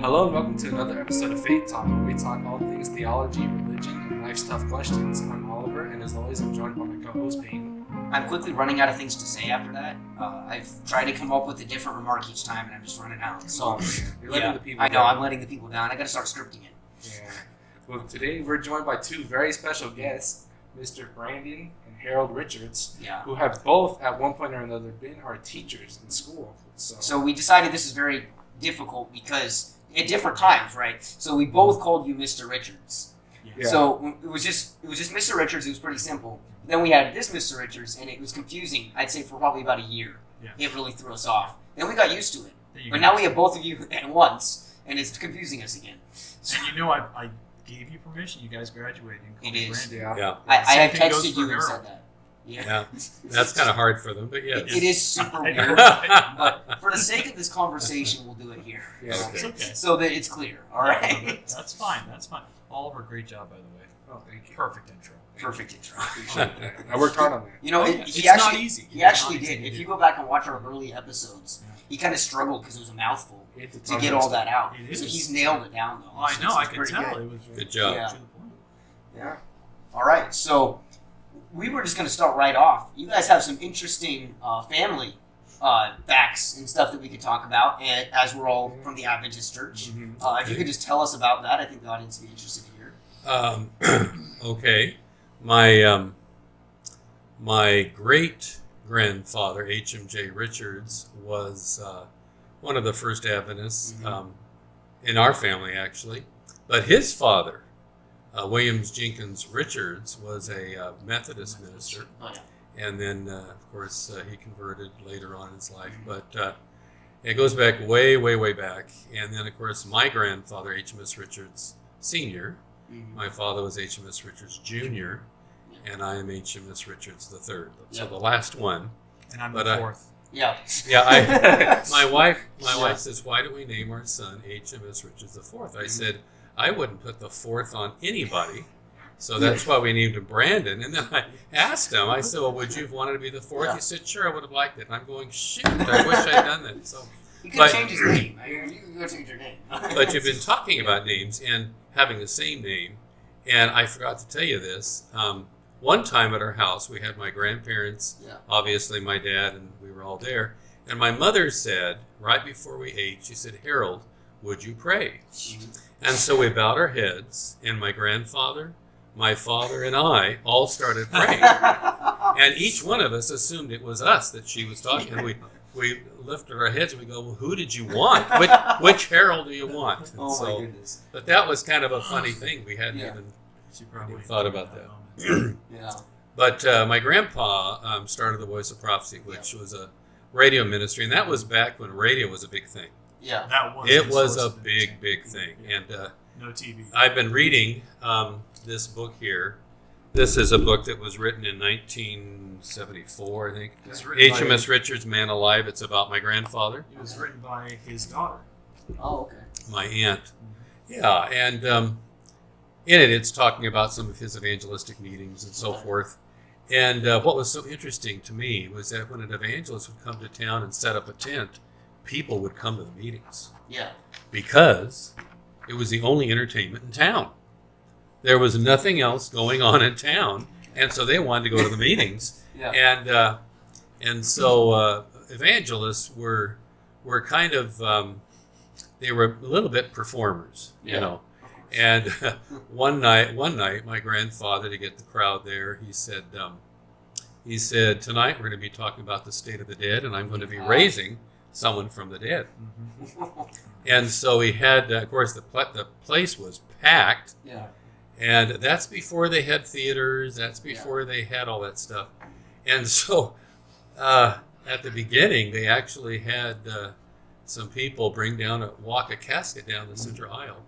Hello and welcome to another episode of Faith Talk, where we talk all things theology, religion, and life's tough questions. I'm Oliver, and as always, I'm joined by my co-host Payton. I'm quickly running out of things to say after that. I've tried to come up with a different remark each time, and I'm just running out. So You're letting the people I know, down. I'm letting the people down. I got to start scripting it. Yeah. Well, today we're joined by two very special guests, Mr. Brandon and Harold Richards, Yeah. who have both, at one point or another, been our teachers in school. So we decided this is very difficult because at different times, right? So we both called you Mr. Richards. Yeah. So it was just Mr. Richards. It was pretty simple. Then we had this Mr. Richards, and it was confusing. I'd say for probably about a year. Yeah. It really threw us off. Then we got used to it. But now we have both of you at once, and it's confusing us again. And you know, I gave you permission. You guys graduated. It is. Brandon. Yeah. I have Same thing goes texted for you and Harold. said that. Yeah, that's kind of hard for them, but yeah. It is super I weird, know. but for the sake of this conversation, we'll do it here. Yeah. It's okay. So that it's clear, all right? That's fine. That's fine. Oliver, great job, by the way. Oh, thank you. Perfect intro. Perfect intro. Appreciate that. I worked hard on that. You know, It's he not actually, easy. He It's actually not easy did. to If do. you go back and watch our early episodes, Yeah. he kind of struggled because it was a mouthful It's a to ton get of all stuff. that out. It So is. he's nailed it down, though. Oh, I know. It's I could pretty tell. good. It was Good job. Yeah. To the point. Yeah. All right, so we were just going to start right off. You guys have some interesting family facts and stuff that we could talk about, and as we're all from the Adventist Church. Mhm. If you could just tell us about that, I think the audience would be interested to hear. Okay, my my great grandfather H.M.J. Richards was one of the first Adventists in our family, actually. But his father, Williams Jenkins Richards, was a Methodist minister, Oh, yeah. and then of course he converted later on in his life. But it goes back way, way, way back. And then of course my grandfather H.M.S. Richards Sr. My father was H.M.S. Richards Jr., and I am H.M.S. Richards III. So Yep. the last one. And I'm But the I- fourth. Yeah. Yeah, my wife says, why do we name our son H.M.S. Richards IV? I said, I wouldn't put the fourth on anybody, so that's why we named him Brandon. And then I asked him, I said, well, would you have wanted to be the fourth? Yeah. He said, sure, I would have liked it. And I'm going, shoot, I wish I'd done that. So, You could But- change his name. I mean, you could go change your name. but you've been talking about names and having the same name, and I forgot to tell you this. One time at our house, we had my grandparents, Yeah. obviously my dad, and we were all there. And my mother said, right before we ate, she said, Harold, would you pray? And so we bowed our heads, and my grandfather, my father, and I all started praying. And each one of us assumed it was us that she was talking. And we lifted our heads and we go, well, who did you want? Which Harold do you want? And Oh, my so, goodness. but that was kind of a funny thing. We hadn't Yeah. even She probably thought about that. moment. Yeah. But my grandpa started the Voice of Prophecy, which was a radio ministry. And that was back when radio was a big thing. Yeah. That was It the was source a of big, entertainment. big thing. And No TV. I've been reading this book here. This is a book that was written in 1974, I think. It was written by- H.M.S. Richards, Man Alive. It's about my grandfather, It was written by his daughter. Oh, okay. my aunt. Yeah, and in it, it's talking about some of his evangelistic meetings and so forth. And what was so interesting to me was that when an evangelist would come to town and set up a tent, people would come to the meetings Yeah. because it was the only entertainment in town. There was nothing else going on in town, and so they wanted to go to the meetings. Yeah. And so evangelists were kind of they were a little bit performers, you Yeah. know. And one night, my grandfather, to get the crowd there, he said, tonight we're going to be talking about the state of the dead, and I'm going to be raising someone from the dead. And so he had, of course, the place was packed. Yeah. And that's before they had theaters. That's before they had all that stuff. And so at the beginning, they actually had some people walk a casket down the center aisle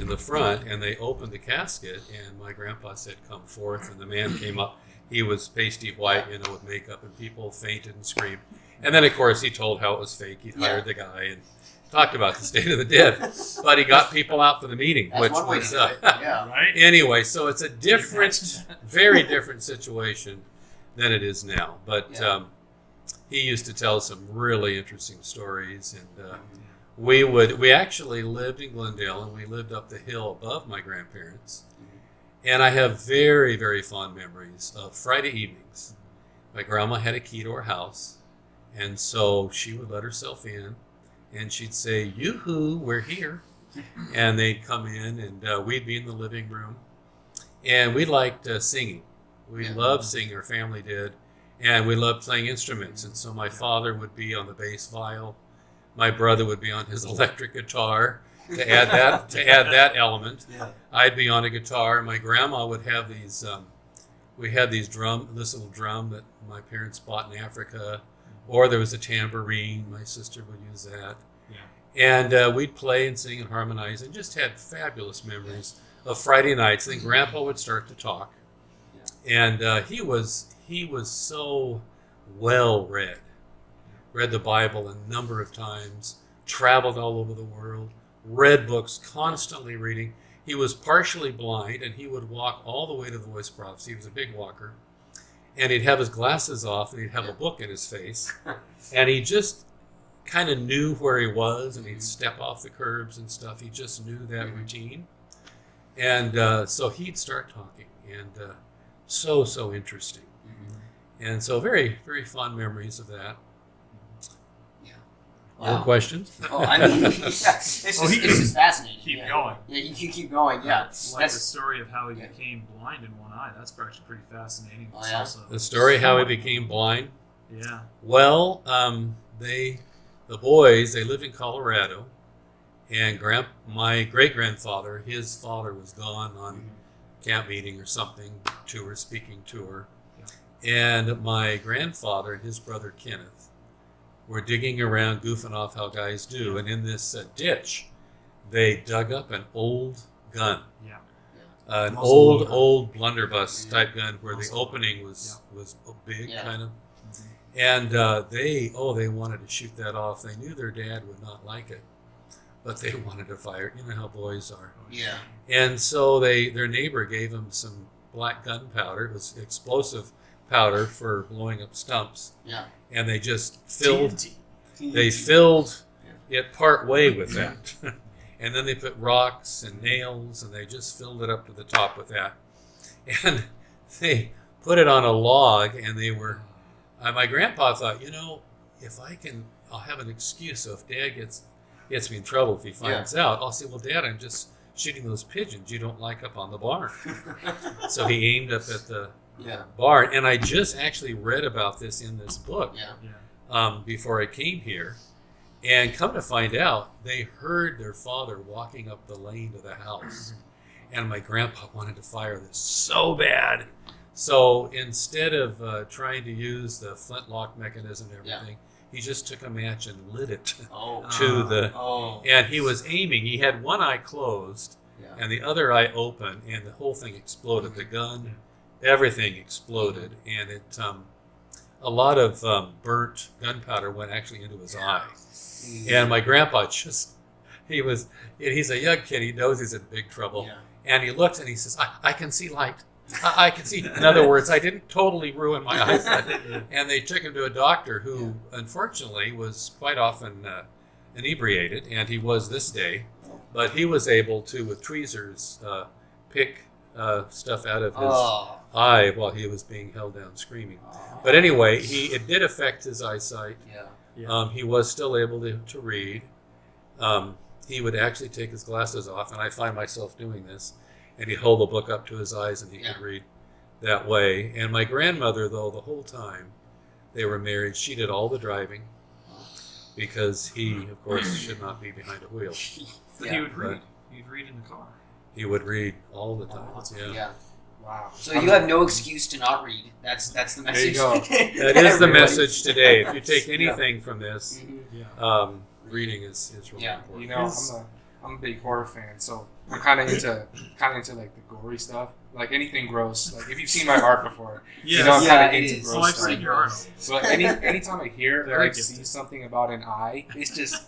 in the front, and they opened the casket, and my grandpa said, come forth. And the man came up. He was pasty white, with makeup, and people fainted and screamed. And then, of course, he told how it was fake. He'd hired the guy and talked about the state of the dead. But he got people out for the meeting, That's which one way was... to do it. Yeah. Right? Anyway, so it's a different, very different situation than it is now. But Yeah. he used to tell some really interesting stories. And we actually lived in Glendale, and we lived up the hill above my grandparents. And I have very, very fond memories of Friday evenings. My grandma had a key to our house, and so she would let herself in, and she'd say, "Yoo-hoo, we're here." And they'd come in, and we'd be in the living room. And we liked singing. We loved singing, our family did. And we loved playing instruments. And so my father would be on the bass viol. My brother would be on his electric guitar to add that element. Yeah. I'd be on a guitar. My grandma would have these, we had this little drum that my parents bought in Africa. Or there was a tambourine. My sister would use that. Yeah. And we'd play and sing and harmonize, and just had fabulous memories of Friday nights. Then Grandpa would start to talk. And he was so well read. Read the Bible a number of times, traveled all over the world, read books, constantly reading. He was partially blind, and he would walk all the way to the voice prophecy. He was a big walker. And he'd have his glasses off, and he'd have a book in his face. And he just kind of knew where he was, and he'd step off the curbs and stuff. He just knew that routine. And so he'd start talking, and so interesting. And so very, very fond memories of that. More questions? Oh, I mean, it's just fascinating. Keep going. Yeah, you keep going. Yeah, Like the story of how he became blind in one eye. That's actually pretty fascinating. Oh, yeah? The story how he became blind. Yeah. Well, the boys, they lived in Colorado, and my great-grandfather, his father was gone on camp meeting or something, speaking tour. And my grandfather and his brother Kenneth were digging around, goofing off how guys do. And in this ditch, they dug up an old gun. Yeah. An old blunderbuss type gun where the opening was big, kind of. And they wanted to shoot that off. They knew their dad would not like it, but they wanted to fire it. You know how boys are. Yeah. And so their neighbor gave them some black gunpowder. It was explosive powder for blowing up stumps. Yeah. And they just filled it part way with that. And then they put rocks and nails, and they just filled it up to the top with that. And they put it on a log, and they were... my grandpa thought, if I'll have an excuse. So if Dad gets me in trouble, if he finds out, I'll say, well, Dad, I'm just shooting those pigeons you don't like up on the barn. So he aimed up at the barn. And I just actually read about this in this book before I came here. And come to find out, they heard their father walking up the lane to the house. And my grandpa wanted to fire this so bad. So instead of trying to use the flintlock mechanism and everything, he just took a match and lit it and he was aiming. He had one eye closed and the other eye open, and the whole thing exploded. The gun, everything exploded, and it a lot of burnt gunpowder went actually into his eye. And my grandpa he's a young kid. He knows he's in big trouble. And he looks and he says, I can see light. I can see. In other words, I didn't totally ruin my eyesight. And they took him to a doctor who, unfortunately, was quite often inebriated, and he was this day. But he was able to, with tweezers, pick stuff out of his eye while he was being held down screaming. But anyway, it did affect his eyesight. He was still able to read. He would actually take his glasses off, and I find myself doing this. And he'd hold the book up to his eyes, and he could read that way. And my grandmother, though, the whole time they were married, she did all the driving because he, of course, should not be behind a wheel. But he would read. He'd read in the car. He would read all the time. Wow. So you have no excuse to not read. That's the message. There you go. That is the message today. If you take anything from this, reading is really important. I'm a big horror fan, so I'm kind of into like the gory stuff, like anything gross. Like if you've seen my art before, I'm kind of into gross stuff. Your art. So anytime I hear or see something about an eye, it's just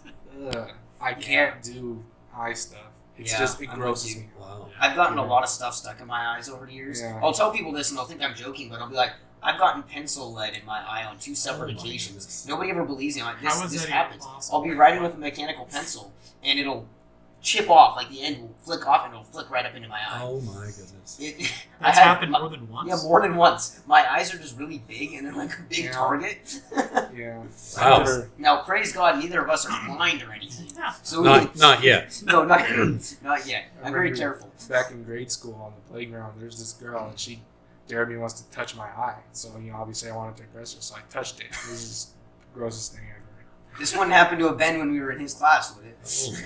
I can't do eye stuff. It's just it grosses me. Wow. I've gotten a lot of stuff stuck in my eyes over the years. I'll tell people this and they'll think I'm joking, but I'll be like, I've gotten pencil lead in my eye on 2 separate Oh my occasions. goodness. Nobody ever believes me. How is This that happens. even possible? I'll be writing with a mechanical pencil, and it'll chip off. Like the end will flick off, and it'll flick right up into my eye. Oh my goodness. That's happened more than once? Yeah, more than once. My eyes are just really big, and they're like a big Yeah. target. Yeah. Wow. Now, praise God, neither of us are blind or anything. Yeah. So Not yet. no, not yet. I'm very remember careful. Back in grade school on the playground, there's this girl, and she dared me once to touch my eye. So, obviously I wanted to aggress her, so I touched it. It was just the grossest thing ever. This wouldn't happen to a Ben when we were in his class, would it?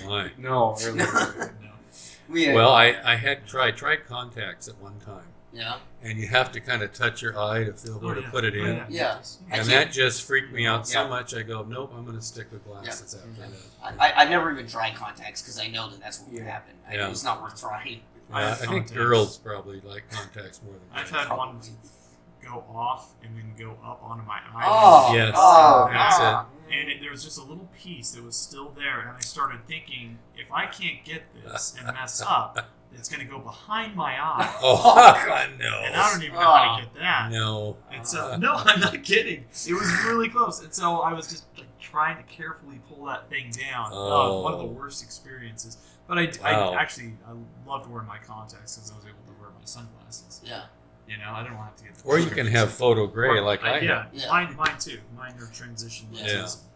Oh my. No, earlier. No. Well, I had tried contacts at one time, Yeah. and you have to kind of touch your eye to feel where to put it in. Yeah. And that just freaked me out so Yeah. much. I go, nope, I'm going to stick with glasses after that. I've never even tried contacts because I know that that's what would Yeah. happen. Yeah. It's not worth trying. I have I think contacts. girls probably like contacts more than I've guys. had one go off and then go up onto my eye. Oh. Yes. Oh. That's ah. And there was just a little piece that was still there, and I started thinking, if I can't get this and mess up, it's going to go behind my eye. Oh, no. And I don't even know how to get that. No. And so, no, I'm not kidding. It was really close. And so I was just trying to carefully pull that thing down. Oh. One of the worst experiences. But Wow. I loved wearing my contacts because I was able to wear my sunglasses. Yeah. I didn't want to have to get. Or you can have photo gray like I yeah, have. Yeah. Mine too. Mine are transition lenses. Yeah.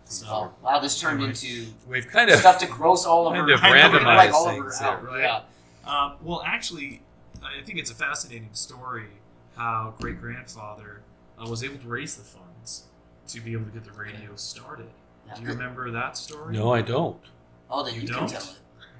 So Oh, wow, this turned into We've kind of stuff to gross all over. kind of I know, randomized like all over things out. there. right? Yeah. Well, actually, I think it's a fascinating story how great grandfather was able to raise the funds to be able to get the radio started. Yeah. Do you remember that story? No, I don't. Oh, then You you can don't? tell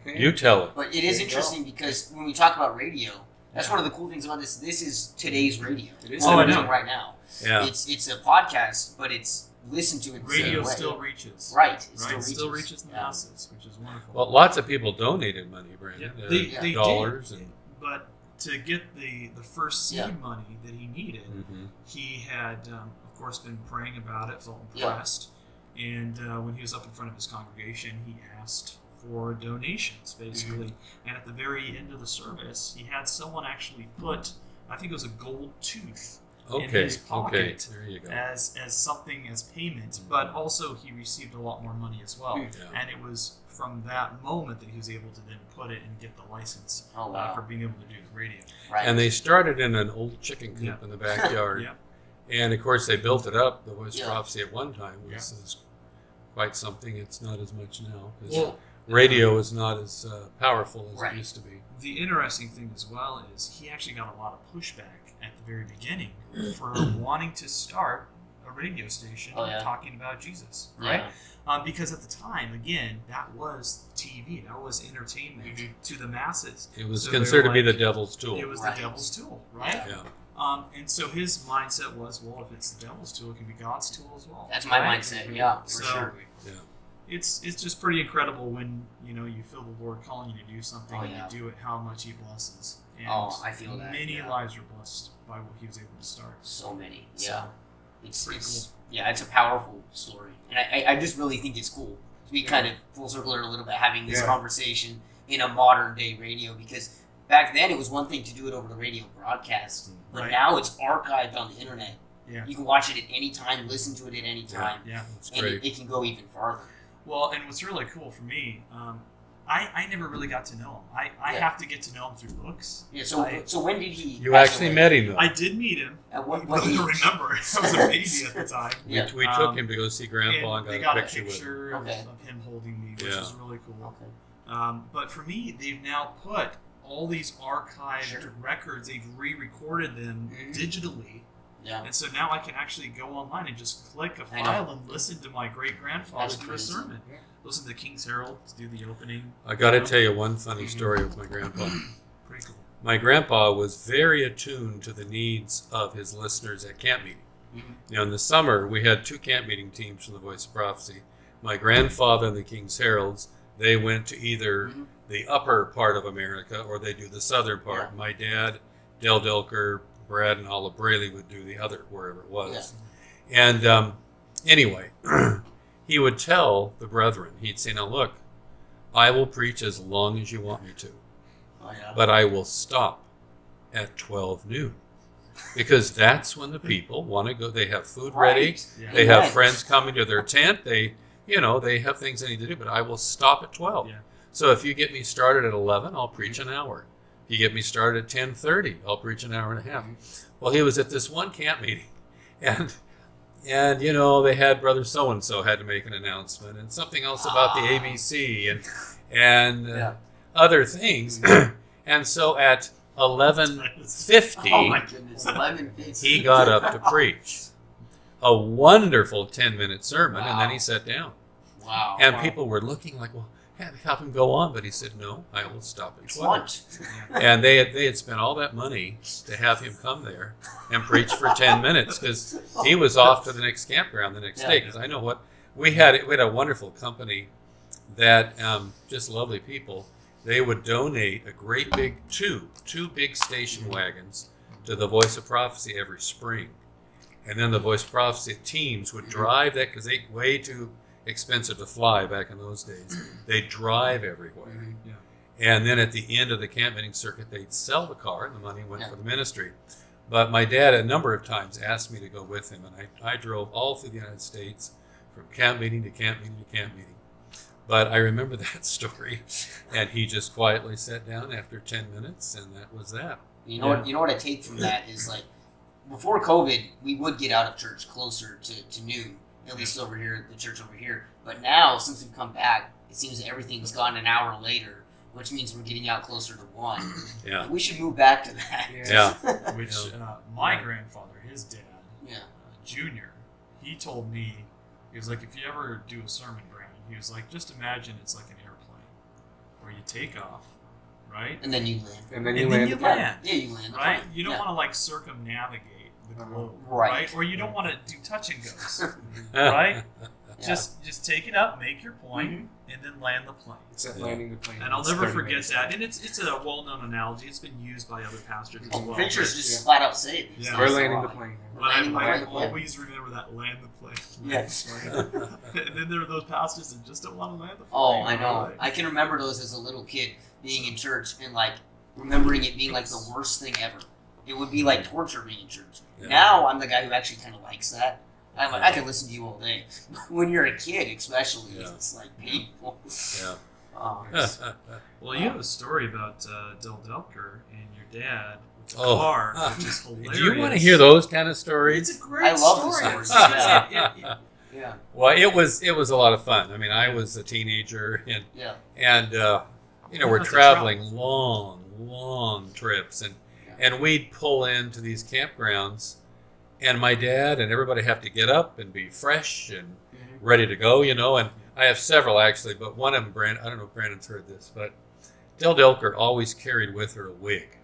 it. You tell it. But it is There you interesting because when we talk about radio, that's one of the cool things about this. This is today's radio. It is What we're I know. doing right now. Yeah. It's a podcast, but it's listened to in the Radio same way. still reaches. Right. It Right? still reaches. the Yeah. masses, which is wonderful. Well, lots of people donated money, Brandon. Yeah. Uh, They dollars did. and. But to get the first seed Yeah. money that he needed, Mhm. he had, of course, been praying about it, felt Yeah. impressed. And when he was up in front of his congregation, he asked for donations, basically. And at the very end of the service, he had someone actually put, I think it was a gold tooth in Okay. his Okay. pocket There you go. as something as payment. But also he received a lot more money as well. Yeah. And it was from that moment that he was able to then put it and get the license Oh, wow. for being able to do the radio. Right. And they started in an old chicken coop Yeah. in the backyard. Yeah. And of course, they built it up. The Voice Yeah. of Prophecy at one time was quite something. It's not as much now. 'Cause Well, radio is not as powerful as Right. it used to be. the interesting thing as well is he actually got a lot of pushback at the very beginning for wanting to start a radio station Oh, yeah. talking about Jesus, right? Yeah. Because at the time, again, that was TV, that was entertainment to the masses. It was So they were considered to be the like- devil's tool. It was Right. the devil's tool, right? Yeah. And so his mindset was, well, if it's the devil's tool, it can be God's tool as well. That's my right? mindset. Yeah. For So- sure. It's just pretty incredible when you feel the Lord calling you to do something Oh, and yeah. you do it, how much He blesses. And Oh, I feel that, many yeah. lives are blessed by what He was able to start. So many. So, Yeah. It's pretty it's a powerful story, and I just really think it's cool to be kind of full circle a little bit having this Yeah. conversation in a modern day radio, because back then it was one thing to do it over the radio broadcast, but Right. now it's archived on the internet. Yeah. You can watch it at any time, listen to it at any time, Yeah. That's and great. it can go even farther. Well, and what's really cool for me, I never really got to know him. I Yeah. have to get to know him through books. Yeah. So I- so when did he? You pass actually away? met him, though. I did meet him. At what I don't age? remember. I was a baby at the time. Yeah. We took him to go see Grandpa And and they got got a picture with him. picture of, Okay. of him holding me, which Yeah. was really cool. Okay. But for me, they've now put all these archived Sure. records, they've re-recorded them Mhm. digitally. Yeah. And so now I can actually go online and just click a I know. file and listen to my great-grandfather That's do a crazy. sermon. Yeah. Listen to the King's Herald do the opening. I got to tell you one funny story with my grandpa. Pretty cool. My grandpa was very attuned to the needs of his listeners at camp meeting. Mhm. In the summer, we had 2 camp meeting teams from the Voice of Prophecy. My grandfather and the King's Heralds, they went to either Mhm. the upper part of America or they do the southern part. Yeah. My dad, Del Delker, Brad, and Olive Braley would do the other, wherever it was. And anyway, he would tell the brethren, he'd say, now look, I will preach as long as you want me to, Oh yeah. but I will stop at 12 noon. because that's when the people want to go. They have food Right. ready. Yeah. They have Amen. friends coming to their tent. They have things they need to do, but I will stop at 12. Yeah. So if you get me started at 11, I'll preach an hour. If you get me started at 10:30, I'll preach an hour and a half. Well, he was at this one camp meeting, and they had Brother So-and-so had to make an announcement, and something else about the ABC, and other things. And so at 11:50, Oh my goodness, 11:50. he got up to preach a wonderful 10-minute sermon, and then he sat down. Wow. And people were looking like, well, have him go on, but he said, no, I will stop at It's 12. lunch. And they had spent all that money to have him come there and preach for 10 minutes because he was off to the next campground the next day. Because I know what we had a wonderful company that just lovely people. They would donate a great big two big station wagons to the Voice of Prophecy every spring, and then the Voice of Prophecy teams would drive that because they way too expensive to fly back in those days. They drive everywhere. Yeah. And then at the end of the camp meeting circuit, they'd sell the car and the money went for the ministry. But my dad a number of times asked me to go with him, and I drove all through the United States from camp meeting to camp meeting to camp meeting. But I remember that story, and he just quietly sat down after 10 minutes, and that was that. You know what I take from that is like before COVID, we would get out of church closer to noon. At least over here, the church over here. But now, since we've come back, it seems that everything's gone an hour later, which means we're getting out closer to 1. Yeah. We should move back to that. Yeah. Which my grandfather, his dad, Yeah. Junior, he told me, he was like, if you ever do a sermon, Brandon, he was like, just imagine it's like an airplane where you take off, right? And then you land. And then And you then land. you land. Yeah, you land. the Right? plane. You don't Yeah. want to like circumnavigate the globe, Right. right? Or you don't want to do touch and goes, right? Yeah. Just take it up, make your point, Mm-hmm. and then land the plane. It's at landing the plane. And I'll It's never 30 forget minutes. that. And it's a well-known analogy. It's been used by other pastors as well. Preachers just Yeah. flat out say it. Yeah. We're landing the plane. But I Landing the plane, yeah. always remember that land the plane. Yes. And then there are those pastors that just don't want to land the plane. Oh, I know. Right? I can remember those as a little kid being in church and like remembering it being like the worst thing ever. It would be like torture being in church. Yeah. Now I'm the guy who actually kind of likes that. I'm like, I can listen to you all day. When you're a kid, especially, Yeah. it's like painful. Yeah. Oh, Well, you have a story about Del Delker and your dad with the Oh. car, which is hilarious. Do you want to hear those kind of stories? It's a great I love the story. stories. Because Yeah. it- yeah, Well, it was a lot of fun. I mean, I was a teenager, yeah. and we're Lots of traveling travels. long trips, and we'd pull into these campgrounds, and my dad and everybody have to get up and be fresh and ready to go, and I have several actually, but one of them, Brandon, I don't know if Brandon's heard this, but Del Delker always carried with her a wig,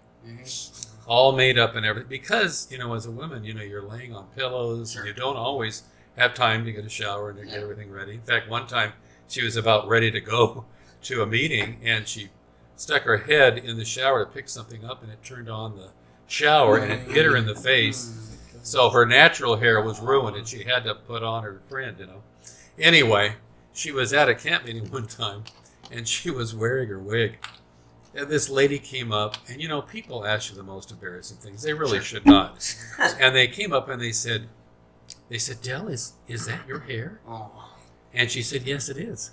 all made up and everything, because, as a woman, you're laying on pillows, Sure. and you don't always have time to get a shower and to get everything ready. In fact, one time she was about ready to go to a meeting, and she stuck her head in the shower to pick something up, and it turned on the shower, and it hit her in the face. So her natural hair was ruined, and she had to put on her friend, Anyway, she was at a camp meeting one time, and she was wearing her wig. And this lady came up, and people ask you the most embarrassing things. They really should not. And they came up and they said, Del, is that your hair? Oh. And she said, yes, it is.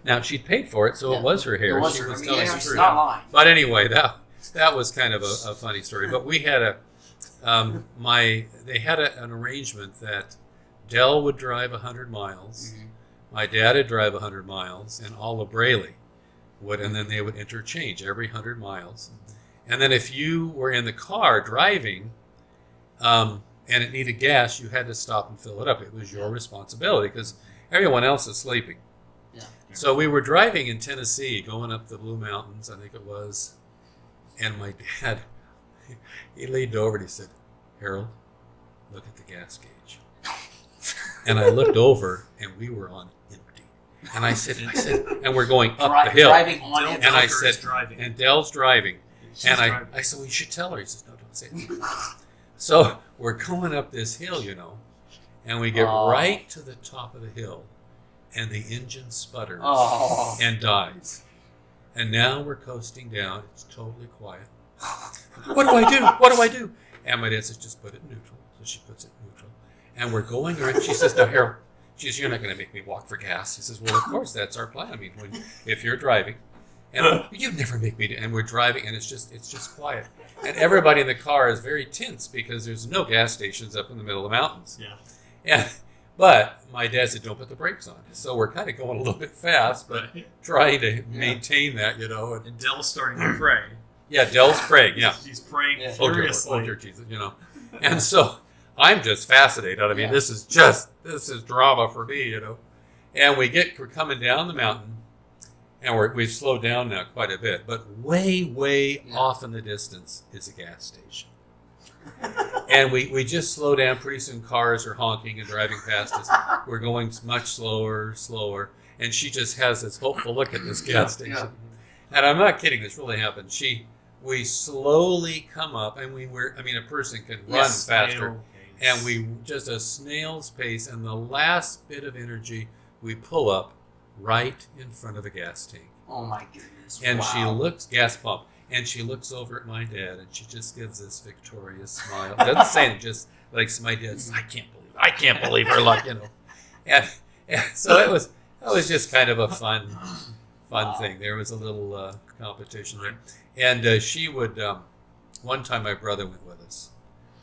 Now, she'd paid for it, so Yeah. it was her hair. It was She her. was I mean, telling yeah, the she's truth. not lying. But anyway, that was kind of a funny story. But we had they had an arrangement that Del would drive 100 miles, my dad would drive 100 miles, and Olive Braley would, and then they would interchange every 100 miles. And then if you were in the car driving, and it needed gas, you had to stop and fill it up. It was your responsibility because everyone else is sleeping. Yeah. So we were driving in Tennessee, going up the Blue Mountains, I think it was, and my dad, he leaned over and he said, Harold, look at the gas gauge. And I looked over, and we were on empty. And I said, and we're going up the hill. Driving on Del it. And I Delker said, is driving. and Dell's driving. She's And driving. I said, well, you should tell her. He says, no, don't say it. So we're going up this hill, and we get right to the top of the hill, and the engine sputters Oh. and dies. And now we're coasting down. It's totally quiet. What do I do? What do I do? And my dad says, just put it in neutral. So she puts it in neutral. And we're going around. She says, no, Harold, she says, you're not going to make me walk for gas. He says, well, of course, that's our plan. I mean, if you're driving. And you never make me do. And we're driving, and it's just quiet. And everybody in the car is very tense because there's no gas stations up in the middle of the mountains. Yeah. But my dad said, don't put the brakes on. So we're kind of going a little bit fast, but trying to maintain that, you know. And Dell's starting to pray. Yeah, Dell's praying, yeah. She's praying furiously. furiously. Oh, Jesus, you know. And so I'm just fascinated. I mean, this is drama for me, you know. And we're coming down the mountain, and we've slowed down now quite a bit. But way off in the distance is a gas station. And we just slow down. Pretty soon cars are honking and driving past us. We're going much slower. And she just has this hopeful look at this gas station. Yeah. And I'm not kidding, this really happened. We slowly come up, and a person can run faster. And we just a snail's pace, and the last bit of energy, we pull up right in front of a gas tank. Oh my goodness. And she looks, gas pump. And she looks over at my dad, and she just gives this victorious smile. Doesn't say it, just like my dad says, I can't believe her luck, you know. And so it was just kind of a fun thing. There was a little competition there. And she would, one time my brother went with us.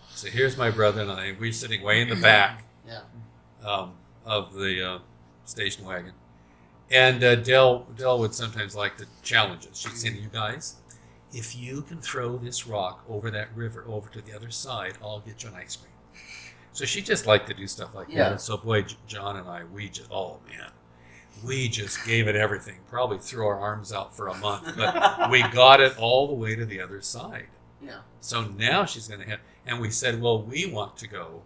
So here's my brother and I. We're sitting way in the back of the station wagon. And Dell would sometimes like to challenge us. She'd say, you guys, if you can throw this rock over that river over to the other side, I'll get you an ice cream. So she just liked to do stuff like that. And so, boy, John and I, we just gave it everything. Probably threw our arms out for a month, but we got it all the way to the other side. Yeah. So now she's going to have, and we said, well, we want to go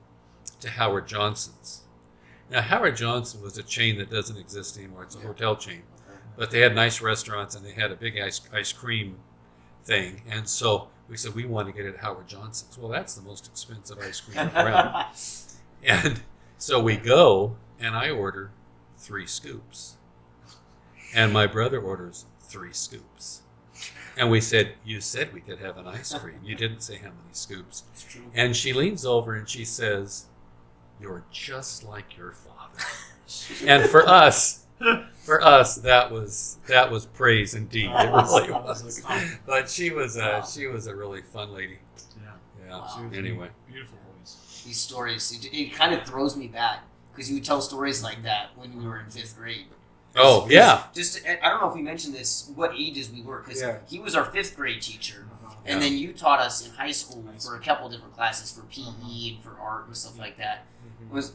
to Howard Johnson's. Now, Howard Johnson was a chain that doesn't exist anymore. It's a hotel chain. But they had nice restaurants, and they had a big ice cream thing. And so we said, we want to get it at Howard Johnson's. Well, that's the most expensive ice cream around. And so we go, and I order 3 scoops. And my brother orders 3 scoops. And we said, you said we could have an ice cream. You didn't say how many scoops. That's true. And she leans over and she says, you're just like your father. And for us, that was praise indeed. It really was. But she was a really fun lady. Yeah. Wow. Anyway. Beautiful voice. These stories, it kind of throws me back because you would tell stories like that when we were in 5th grade. Oh, yeah. I don't know if we mentioned this, what ages we were, because he was our 5th grade teacher. And Yeah. then you taught us in high school for a couple different classes for PE and for art and stuff like that.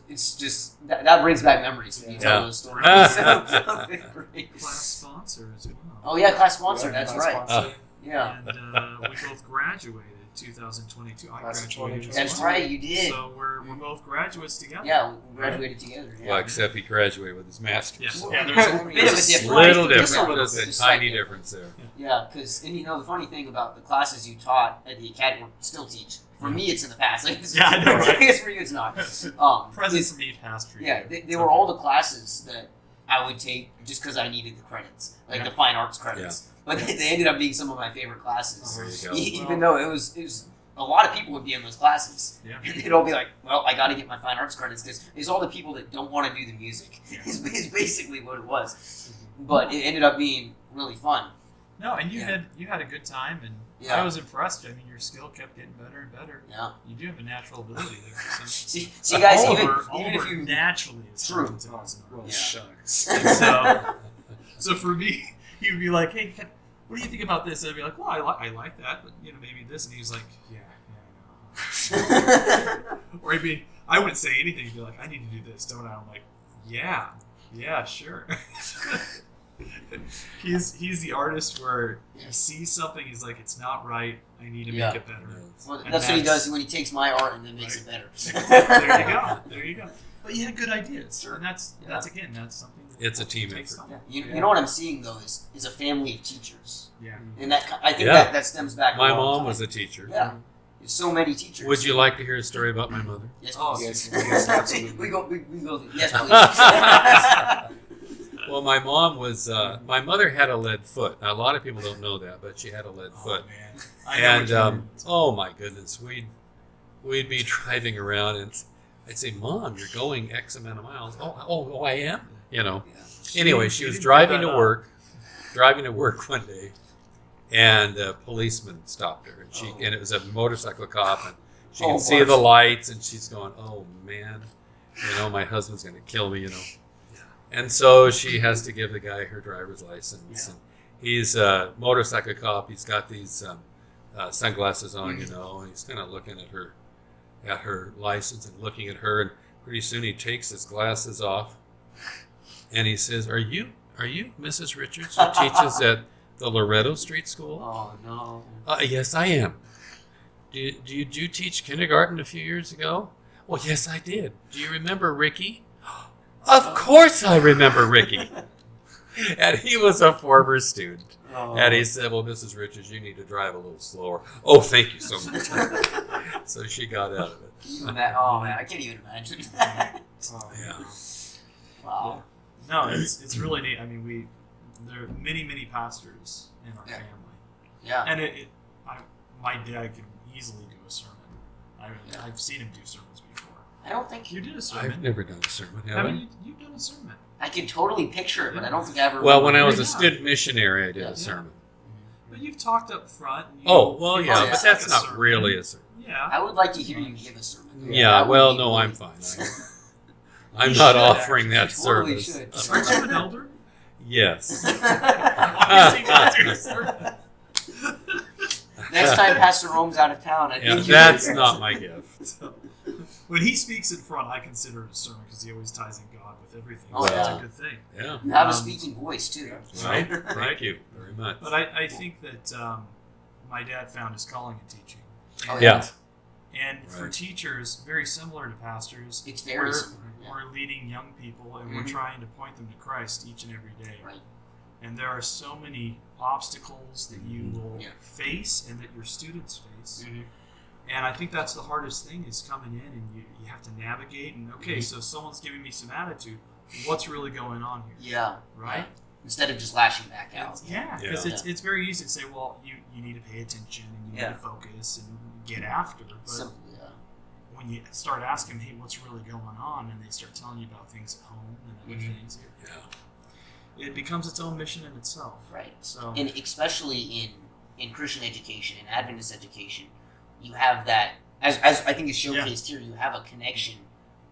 It's just that brings back memories when you tell those stories. of 5th grade. Class sponsor as well. Oh yeah, class sponsor. That's right. Sponsor. Yeah. And we both graduated 2022. I Class of graduated. 2022. as That's well. right. You did. So we're both graduates together. Yeah, we graduated together. Yeah. Well, except he graduated with his master's. Yes. Well, Yeah, there's there's a bit of a difference. Little Just different. little Just bit. a Just tiny like- difference there. Yeah, because the funny thing about the classes you taught at the academy still teach. For me, it's in the past. Like, Yeah, I know, right? I guess for you, it's not. Present for me, past for you. Yeah, they were all the classes that I would take just because I needed the credits, like the fine arts credits. But they ended up being some of my favorite classes. There you go. Even though it was a lot of people would be in those classes. Yeah. And they'd all be like, well, I got to get my fine arts credits because it's all the people that don't want to do the music. Yeah. Is basically what it was. But it ended up being really fun. No, and you had a good time, and Yeah. I was impressed. I mean, your skill kept getting better and better. Yeah. You do have a natural ability there. So. See, guys, Oliver even if you naturally is True. talented as an Well, artist. shucks. And so for me, he would be like, "Hey, what do you think about this?" And I'd be like, "Well, I like that, but maybe this." And he's like, "Yeah, I know." Or I wouldn't say anything. He'd be like, "I need to do this, don't I?" I'm like, "Yeah, sure." He's the artist where he sees something, he's like, it's not right, I need to make it better. Well, And that's what he does when he takes my art and then makes it better. There you go. But you had good ideas, Sure. and that's something. It's a team takes effort. time. You know what I'm seeing though is a family of teachers, Yeah. and I think Yeah. that stems back. My a long mom time. was a teacher. Yeah. There's so many teachers. Would you like to hear a story about my mother? Yes, Oh, please. yes, absolutely. we go. Yes, please. Well, my mom was, my mother had a lead foot. Now, a lot of people don't know that, but she had a lead foot. Man. I know what And, you mean. oh my goodness, we'd be driving around, and I'd say, "Mom, you're going X amount of miles." Oh, I am. You know. Yeah. Anyway, she was driving to work one day, and a policeman stopped her, and it was a motorcycle cop, and she could see the lights, and she's going, "Oh man, my husband's going to kill me," And so she has to give the guy her driver's license. And he's a motorcycle cop. He's got these sunglasses on, and he's kind of looking at her license and looking at her. And pretty soon he takes his glasses off, and he says, "Are you Mrs. Richards who teaches at the Loretto Street School?" Oh no. Yes, I am. Did you teach kindergarten a few years ago? Well, yes, I did. Do you remember Ricky? Of course I remember Ricky. And he was a former student. Oh. And he said, "Well, Mrs. Richards, you need to drive a little slower." "Oh, thank you so much." So she got out of it. Oh man, I can't even imagine that. Yeah. Wow. No, it's really neat. I mean, there are many pastors in our family. Yeah. And my dad can easily do a sermon. I've seen him do sermons before. I don't think You did a sermon. I've never done a sermon, have I? Haven't you? You've done a sermon. I can totally picture it, but I don't think I ever. Well, when I was Yeah. a student missionary, I did a sermon. But you've talked up front. And But Yeah. that's like a not sermon. really a sermon. Yeah. I would like to hear you give a sermon. Yeah, That would well, be no, really- I'm fine. I'm You not should, offering that actually. Totally service. should. Aren't you an elder? Yes. Obviously, not do a sermon. Next time Pastor Rome's out of town, I Yeah, think that's not my gift. When he speaks in front, I consider it a sermon because he always ties in God with everything. Oh, so yeah. It's a good thing. Yeah. You have a speaking voice too. Right. Thank you very much. But I think that my dad found his calling in teaching. Oh, Yeah. And for Right. teachers, very similar to pastors, It's very similar. Yeah. we're leading young people and we're Mhm. trying to point them to Christ each and every day. Right. And there are so many obstacles that you will Yeah. face and that your students face. Mhm. And I think that's the hardest thing is coming in and you have to navigate. And okay, Mhm. so someone's giving me some attitude. What's really going on here? Yeah. Right? Instead of just lashing back out. Yeah, because Yeah. it's very easy to say, well, you need to pay attention and you Yeah. need to focus and get after. But Simple. Yeah. when you start asking, hey, what's really going on, and they start telling you about things at home and other Mhm. things, Yeah. it becomes its own mission in itself. Right. So And especially in Christian education, in Adventist education, you have that, as I think is showcased here, you have a connection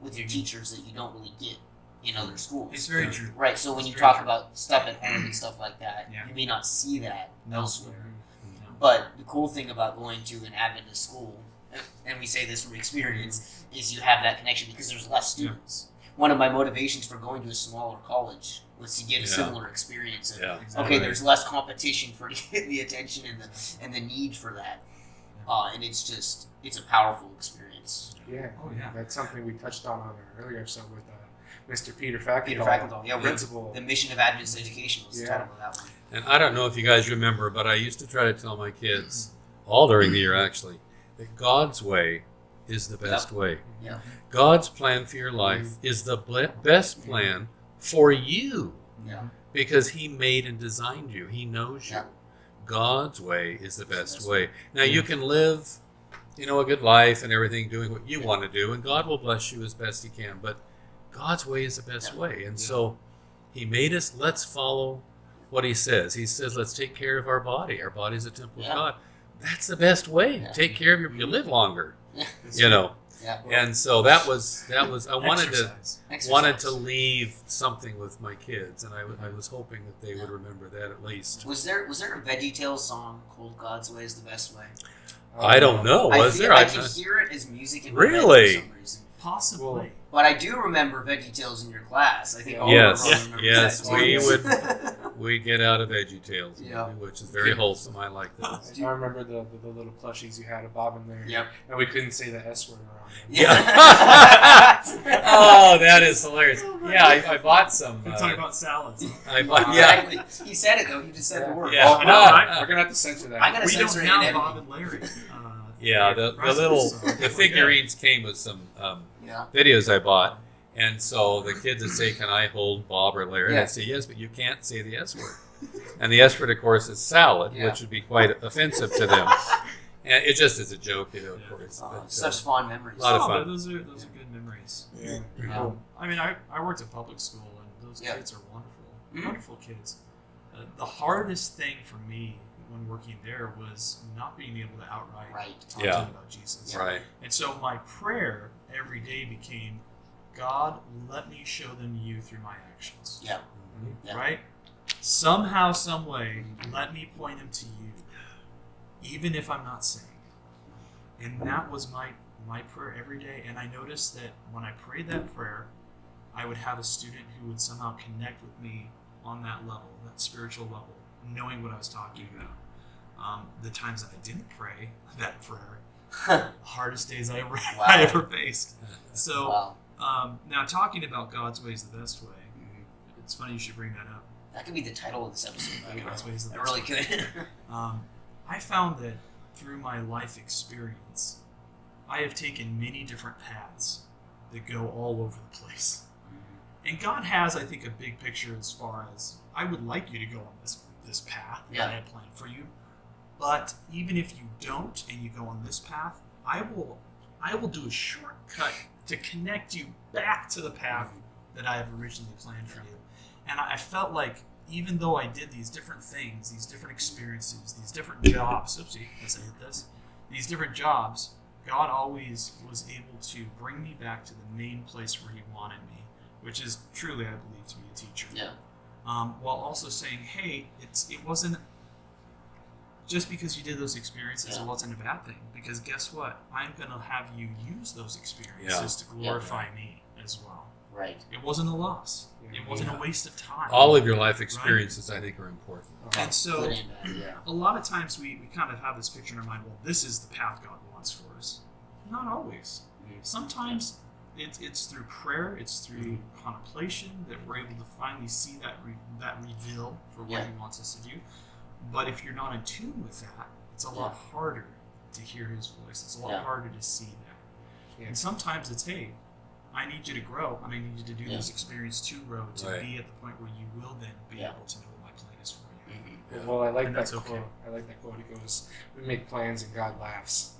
with your teachers that you don't really get in other schools. it's very Yeah. true. Right, so when It's you very talk true. about stuff at home and stuff like that, Yeah. you may not see that elsewhere. No. But the cool thing about going to an Adventist school, and we say this from experience, is you have that connection because there's less students. One of my motivations for going to a smaller college was to get a Yeah. similar experience of, Yeah. Exactly. okay, Right. there's less competition for the attention and the need for that. And it's a powerful experience. Yeah. Oh, yeah. That's something we touched on our earlier episode with Mr. Peter Fackenthal. Peter Fackenthal, yeah, principal. The mission of Adventist education was the Yeah. title of that one. And I don't know if you guys remember, but I used to try to tell my kids, all during the year actually, that God's way is the best way. Yeah. God's plan for your life is the best plan for you Yeah. because He made and designed you. He knows you. Yeah. God's way is the best way. Now you can live, a good life and everything, doing what you want to do, and God will bless you as best He can. But God's way is the best way, and so He made us. Let's follow what He says. He says, let's take care of our body. Our body is a temple Yeah. of God. That's the best way. Yeah. Take care of you live longer. Yeah. Yeah. And so that was. I wanted Exercise. to leave something with my kids, and I was hoping that they would remember that at least. Was there a VeggieTales song called "God's Way Is the Best Way"? I don't know. I Was feel there? I can hear it as music in my head Really? for some reason. Possibly. Well, But I do remember VeggieTales in your class. I think all Yes. of us remember Yes, that we song. We get out of VeggieTales, Yeah. which is very wholesome. I like that. I remember the little plushies you had of Bob in there. Yep. And we couldn't say the S word around them. Yeah. Oh, that is hilarious. Yeah, I bought some. We're talking about salads. I bought, yeah. Exactly. He said it though. He just said the word. Yeah. Oh, I know, right? We're going to have to censor that. I'm gonna We don't censor it in have editing. Bob and Larry. Yeah, the little the figurines came with some Yeah. videos I bought, and so the kids would say, "Can I hold Bob or Larry?" And Yeah. I'd say, "Yes, but you can't say the S word." And the S word, of course, is salad, Yeah. which would be quite offensive to them. And it just is a joke, of course. But, Such fond memories. A lot of Oh, fun. but those are good memories. Yeah. I mean, I worked at public school, and those kids are wonderful, wonderful kids. The hardest thing for me when working there was not being able to outright talk to them about Jesus. Right. And so my prayer every day became, God, let me show them you through my actions. Yeah. Right? Somehow, some way, let me point them to you, even if I'm not saying it. And that was my prayer every day. And I noticed that when I prayed that prayer, I would have a student who would somehow connect with me on that level, that spiritual level, knowing what I was talking about. The times that I didn't pray that prayer, the hardest days I ever faced. So now talking about God's way is the best way. It's funny you should bring that up. That could be the title of this episode. God's way is the It best really way. could. I found that through my life experience, I have taken many different paths that go all over the place. And God has, I think, a big picture as far as I would like you to go on this path that I had planned for you. But even if you don't and you go on this path, I will do a shortcut to connect you back to the path that I have originally planned for you. And I felt like even though I did these different things, these different experiences, these different jobs, these different jobs, God always was able to bring me back to the main place where he wanted me, which is truly, I believe, to be a teacher. Yeah. While also saying, hey, it wasn't just because you did those experiences, it wasn't a bad thing. Because guess what? I'm going to have you use those experiences to glorify me as well. Right. It wasn't a loss. It wasn't a waste of time. All of your life experiences, I think, are important. And so, a lot of times we kind of have this picture in our mind, well, this is the path God wants for us. Not always. Sometimes it's through prayer, it's through contemplation that we're able to finally see that reveal for what he wants us to do. But if you're not in tune with that, it's a lot harder to hear his voice. It's a lot harder to see that. And sometimes it's, hey, I need you to grow. I need you to do this experience to grow, to be at the point where you will then be able to know what my plan is for you. Well, I like And that that's quote. okay. I like that quote. It goes, "We make plans and God laughs."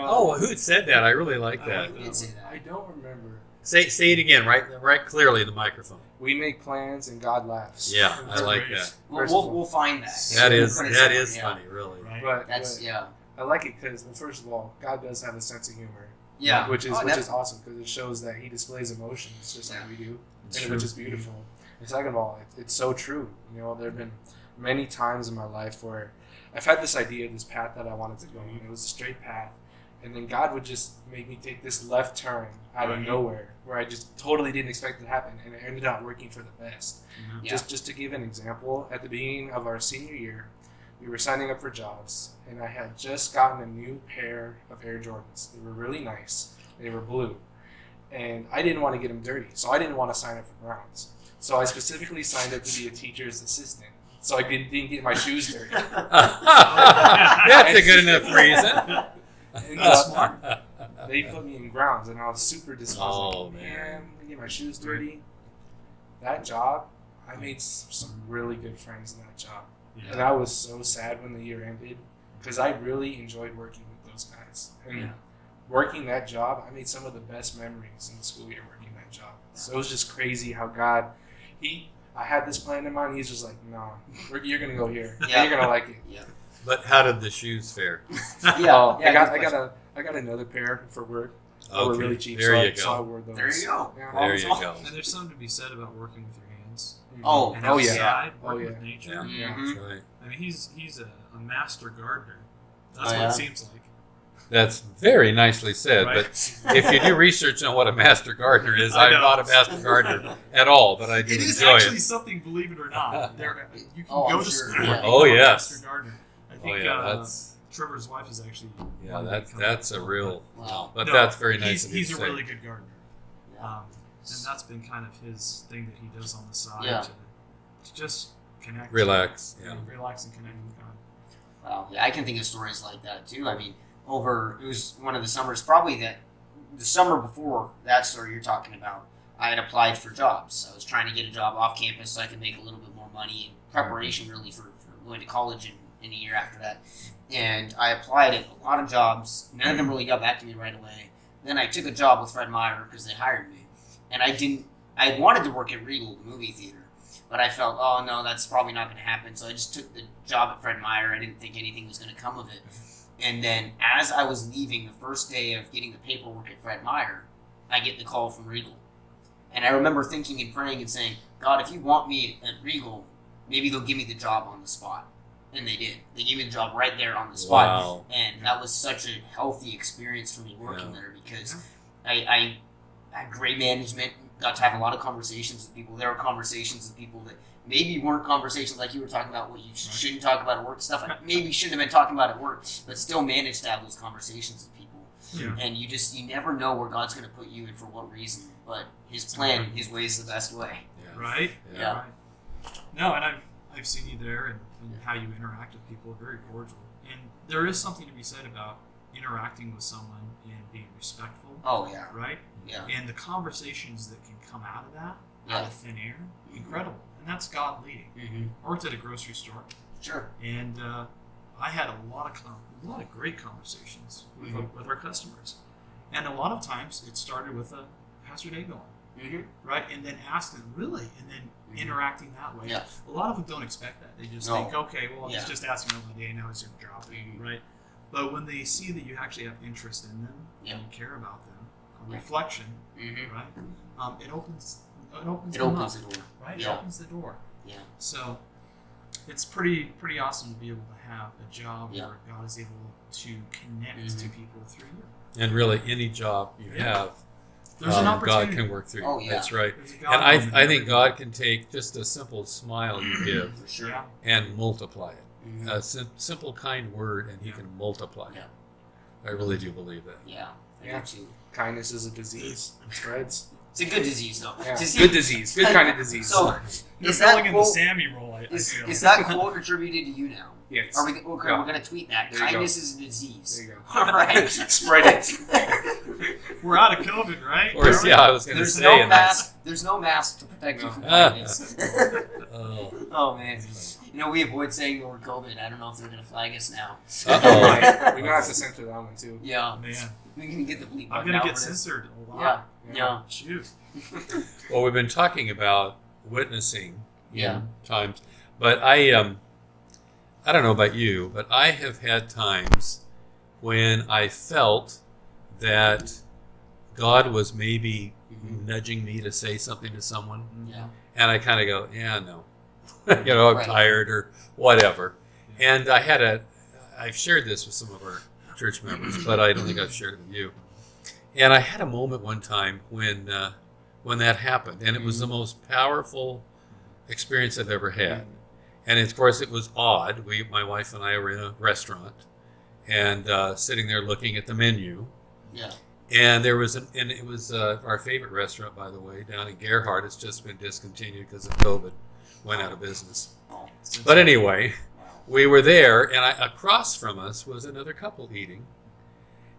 Oh, who said that? I really like that. I don't remember. Say it again, right clearly in the microphone. We make plans and God laughs. Yeah, I like that. We'll find that. That is funny, really. Right? But That's I like it because, well, first of all, God does have a sense of humor. Yeah. Which is awesome because it shows that he displays emotions just like we do, which is beautiful. And second of all, it's so true. There have been many times in my life where I've had this idea, this path that I wanted to go on. It was a straight path. And then God would just make me take this left turn out of nowhere where I just totally didn't expect it to happen. And it ended up working for the best. Just to give an example, at the beginning of our senior year, we were signing up for jobs. And I had just gotten a new pair of Air Jordans. They were really nice. They were blue. And I didn't want to get them dirty. So I didn't want to sign up for Browns. So I specifically signed up to be a teacher's assistant. So I didn't get my shoes dirty. That's a good enough reason. And, they put me in grounds, and I was super disappointed. Oh, man. I'm gonna get my shoes dirty. That job, I made some really good friends in that job. Yeah. And I was so sad when the year ended because I really enjoyed working with those guys. And working that job, I made some of the best memories in the school year working that job. So it was just crazy how God, I had this plan in mind. He's just like, no, you're going to go here. And you're going to like it. Yeah. But how did the shoes fare? I got another pair for work. They were really cheap. There you go. So I wore those. There you go. Yeah. There you go. And there's something to be said about working with your hands. Oh, And oh, yeah. outside, Oh, working yeah. with nature. Yeah. Yeah. That's right. I mean, he's a master gardener. That's Oh, what yeah? it seems like. That's very nicely said. Right. But if you do research on what a master gardener is, I I'm know. not a master gardener at all, but I do It is enjoy actually it. something, believe it or not. You can Oh, go I'm to sure, school yeah. and Oh, become a yes. master gardener. I think Oh yeah, that's Trevor's wife is actually one to become that's a real. Wow. But No, that's very nice of you He's to a say. really good gardener. Yeah. And that's been kind of his thing that he does on the side Yeah. to just connect. Relax. Yeah. Relax and connect with God. Wow. Yeah, I can think of stories like that too. I mean, it was one of the summers, probably the summer before that story you're talking about, I had applied for jobs. I was trying to get a job off campus so I could make a little bit more money in preparation really for going to college in a year after that. And I applied at a lot of jobs. None of them really got back to me right away. Then I took a job with Fred Meyer because they hired me. And I wanted to work at Regal, the movie theater. But I felt, oh no, that's probably not going to happen. So I just took the job at Fred Meyer. I didn't think anything was going to come of it. And then as I was leaving the first day of getting the paperwork at Fred Meyer, I get the call from Regal. And I remember thinking and praying and saying, God, if you want me at Regal, maybe they'll give me the job on the spot. And they did. They gave me the job right there on the spot. Wow. And that was such a healthy experience for me working there because I had great management, got to have a lot of conversations with people. There were conversations with people that maybe weren't conversations like you were talking about what you shouldn't talk about at work, stuff I maybe shouldn't have been talking about at work, but still managed to have those conversations with people. Yeah. And you never know where God's going to put you and for what reason, but His plan, His way is the best way. Yeah. Right? Yeah. Right. No, and I've seen you there and how you interact with people, very cordial. And there is something to be said about interacting with someone and being respectful. Oh, yeah. Right? Yeah. And the conversations that can come out of that, Yeah. out of thin air, incredible. And that's God leading. Mm-hmm. I worked at a grocery store, Sure. and I had a lot of great conversations with our customers. And a lot of times it started with a Pastor Day going, right? And then asking, really? And then interacting that way. Yeah. A lot of them don't expect that. They just think, okay, well, he's just asking about my day, now he's going to drop it, right? But when they see that you actually have interest in them, and you care about them, a reflection, right? It opens the door, right? Yeah. It opens the door. Yeah. So it's pretty awesome to be able to have a job Yeah. where God is able to connect to people through you. And really, any job you have, There's an opportunity. God can work through you. Oh, yeah. That's right. There's a And God moment I in think everything. God can take just a simple smile you give For sure. Yeah. and multiply it. A simple, kind word, and He can multiply it. I really do believe that. Yeah. I Yeah. do too. Kindness is a disease. It spreads. It's a good disease, though. Yeah. To see- Good disease. Good kind of disease. So, You're is that filling in the quote, Sammy role, I is, feel. is that quote attributed to you now? Yes. Are we, okay, Yeah. we're going to tweet that. There you Kindness is a disease. There you go. All right. Spread it. We're out of COVID, right? Of course, yeah, I was going to There's say. no and mask. There's no mask to protect you from kindness. Oh. Oh man, you know we avoid saying the word COVID. I don't know if they're gonna flag us now. Uh-oh. We're gonna have to censor that one too. Yeah, Man, we can get the bleep. I'm button gonna out get for this. censored a Yeah, lot. yeah, Shoot. Well, we've been talking about witnessing Yeah. times, but I don't know about you, but I have had times when I felt that God was maybe nudging me to say something to someone, yeah. and I kind of go, yeah, no, I'm Right. tired or whatever. And I've shared this with some of our church members, but I don't think I've shared it with you. And I had a moment one time when that happened, and it was the most powerful experience I've ever had. And of course, it was odd. My wife and I were in a restaurant, and sitting there looking at the menu. Yeah. And it was our favorite restaurant, by the way, down in Gerhardt. It's just been discontinued because of COVID, went out of business. Oh, But anyway, wow. we were there, and across from us was another couple eating,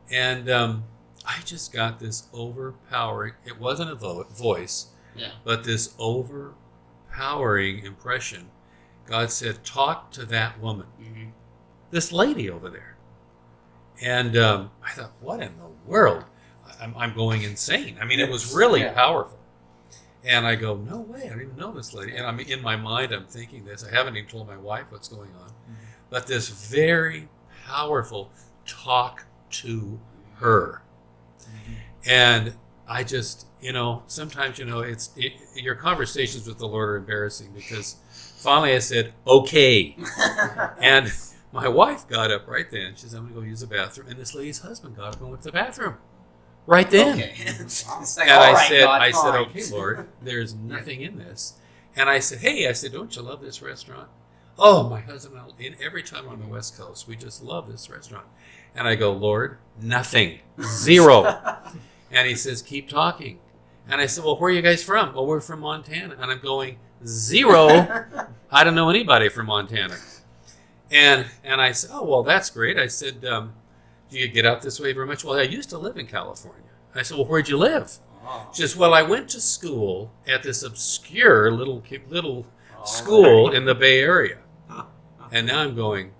and I just got this overpowering. It wasn't a voice, Yeah. but this overpowering impression. God said, "Talk to that woman, this lady over there." And I thought, what in the world? I'm going insane. I mean, it was really powerful. And I go, no way, I don't even know this lady. And in my mind, I'm thinking this. I haven't even told my wife what's going on. But this very powerful talk to her. And I just, sometimes, your conversations with the Lord are embarrassing because finally I said, okay. And my wife got up right then. She said, I'm going to go use the bathroom. And this lady's husband got up and went to the bathroom right then. Okay. It's like, And all I right, said, God, fine. okay, Lord, there's nothing in this. And I said, hey, don't you love this restaurant? Oh, my husband and every time we're on the West Coast, we just love this restaurant. And I go, Lord, nothing, zero. And he says, keep talking. And I said, well, where are you guys from? Well, we're from Montana. And I'm going, zero. I don't know anybody from Montana. And I said, oh, well, that's great. I said, do you get out this way very much? Well, I used to live in California. I said, well, where'd you live? Oh. She says, well, I went to school at this obscure little school in the Bay Area. And now I'm going,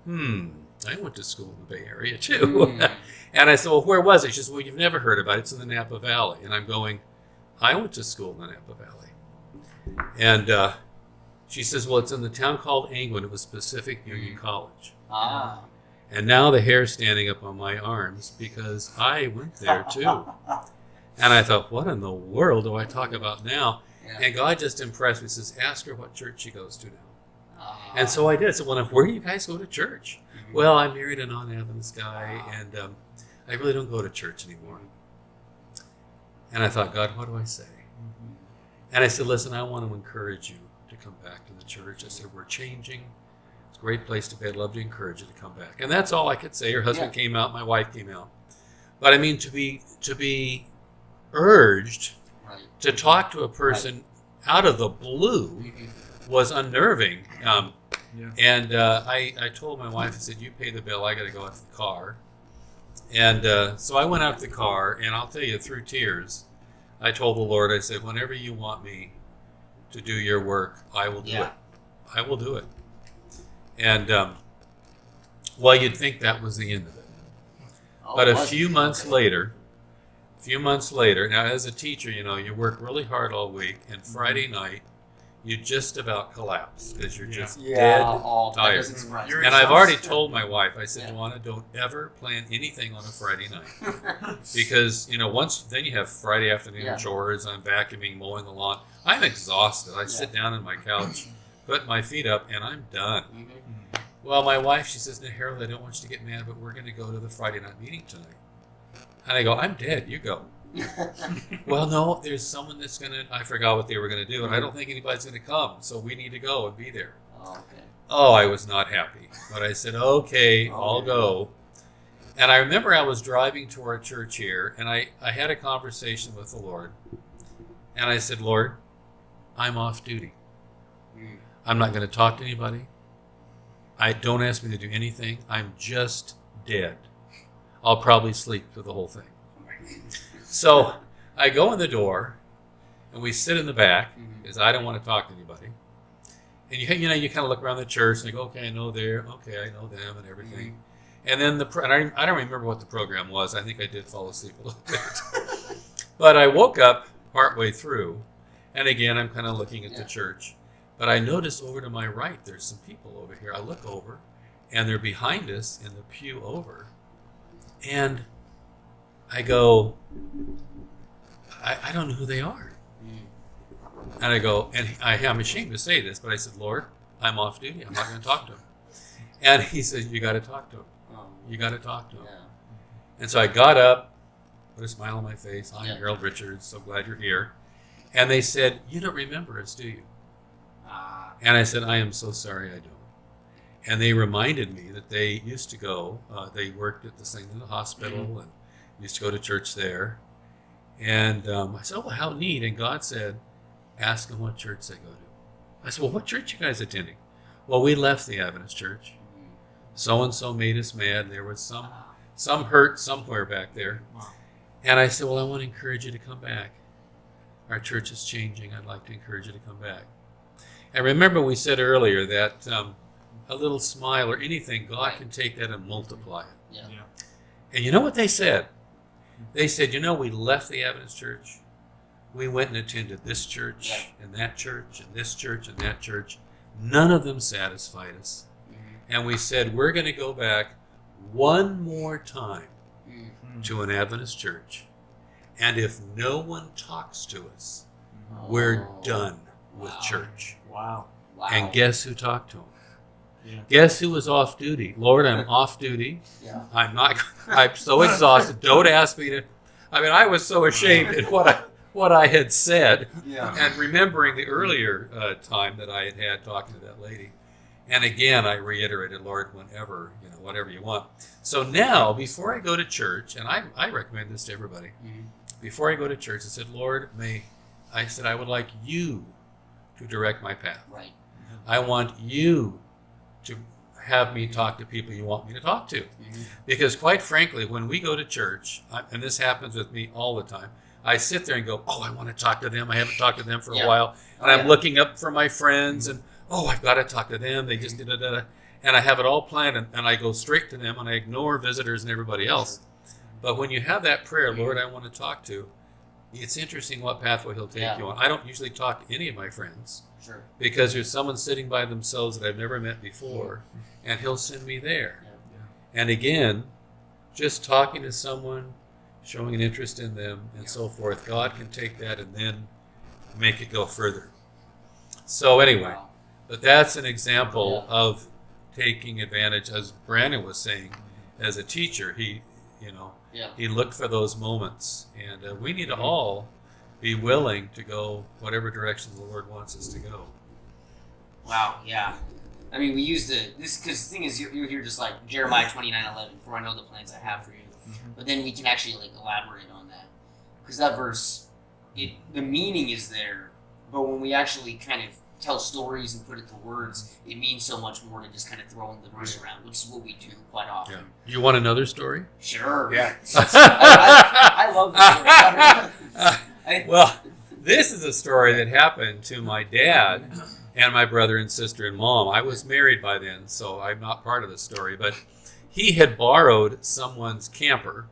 I went to school in the Bay Area too. And I said, well, where was it? She said, well, you've never heard about it. It's in the Napa Valley. And I'm going, I went to school in the Napa Valley. And she says, well, it's in the town called Angwin. It was Pacific Union College. And now the hair's standing up on my arms because I went there too. And I thought, what in the world do I talk about now? Yeah. And God just impressed me. He says, ask her what church she goes to now. And so I did. So, well, where do you guys go to church? Well, I married a non-Adventist guy, and I really don't go to church anymore. And I thought, God, what do I say? And I said, listen, I want to encourage you to come back to the church. I said, we're changing. It's a great place to be. I'd love to encourage you to come back. And that's all I could say. Her husband came out. My wife came out. But I mean, to be urged to talk to a person out of the blue was unnerving. And I told my wife, I said, you pay the bill. I got to go out to the car. And so I went out to the car, and I'll tell you, through tears, I told the Lord, I said, whenever you want me to do your work, I will do it. I will do it. And, well, you'd think that was the end of it. But a few months later, now as a teacher, you know, you work really hard all week, and Friday night, you just about collapse because you're just dead tired. And I've already told my wife, I said, Joanna, don't ever plan anything on a Friday night. Because, you know, then you have Friday afternoon chores, I'm vacuuming, mowing the lawn. I'm exhausted. I sit down on my couch, put my feet up, and I'm done. Well, my wife, she says, no, Harold, I don't want you to get mad, but we're going to go to the Friday night meeting tonight. And I go, I'm dead. You go. Well, no, there's someone that's going to, I forgot what they were going to do, and I don't think anybody's going to come, so we need to go and be there. Oh, I was not happy. But I said, okay, I'll go. And I remember I was driving to our church here, and I had a conversation with the Lord. And I said, Lord, I'm off duty. I'm not going to talk to anybody. Don't ask me to do anything. I'm just dead. I'll probably sleep through the whole thing. So I go in the door, and we sit in the back because I don't want to talk to anybody. And you kind of look around the church and you go, okay, I know there, okay, I know them and everything. And then I don't remember what the program was. I think I did fall asleep a little bit. But I woke up partway through, and again I'm kind of looking at the church. But I noticed over to my right there's some people over here. I look over, and they're behind us in the pew over. And I go, I don't know who they are. And I go, and I'm ashamed to say this, but I said, Lord, I'm off duty. I'm not going to talk to him. And he said, you got to talk to him. You got to talk to him. And so I got up, put a smile on my face. I'm Harold Richards. So glad you're here. And they said, you don't remember us, do you? And I said, I am so sorry I don't. And they reminded me that they used to go, they worked at the St. Lucie Hospital and used to go to church there. And I said, oh, how neat. And God said, ask them what church they go to. I said, well, what church you guys attending? Well, we left the Adventist church. So-and-so made us mad. There was some hurt somewhere back there. And I said, well, I want to encourage you to come back. Our church is changing. I'd like to encourage you to come back. And remember we said earlier that a little smile or anything, God can take that and multiply it. And you know what they said? They said, you know, we left the Adventist church. We went and attended this church and that church and this church and that church. None of them satisfied us. And we said, we're going to go back one more time to an Adventist church. And if no one talks to us, we're done with church. Wow. And guess who talked to him? Guess who was off duty? Lord, I'm off duty. I'm so exhausted. Don't ask me to. I mean, I was so ashamed at what I had said. And remembering the earlier time that I had talking to that lady. And again, I reiterated, Lord, whenever, whatever you want. So now, before I go to church, and I recommend this to everybody, before I go to church, I said, Lord, I would like you to direct my path. I want you to have me talk to people you want me to talk to. Because quite frankly, when we go to church, and this happens with me all the time, I sit there and go, oh, I want to talk to them. I haven't talked to them for a while. And I'm looking up for my friends and, oh, I've got to talk to them. They just did it. and I have it all planned, and I go straight to them, and I ignore visitors and everybody else. But when you have that prayer, Lord, I want to talk to, it's interesting what pathway he'll take you on. I don't usually talk to any of my friends because there's someone sitting by themselves that I've never met before, and he'll send me there. And again, just talking to someone, showing an interest in them, and so forth, God can take that and then make it go further. So anyway, but that's an example of taking advantage, as Brandon was saying, as a teacher, he looked for those moments, and we need to all be willing to go whatever direction the Lord wants us to go. Wow, yeah. I mean, we use this because the thing is, you're here just like Jeremiah 29:11, for I know the plans I have for you. But then we can actually like elaborate on that, because that verse, the meaning is there, but when we actually kind of tell stories and put it to words, it means so much more than just kind of throwing the verse around, which is what we do quite often. Yeah. You want another story? Sure. Yeah. I love the story. Well, this is a story that happened to my dad and my brother and sister and mom. I was married by then, so I'm not part of the story, but he had borrowed someone's camper,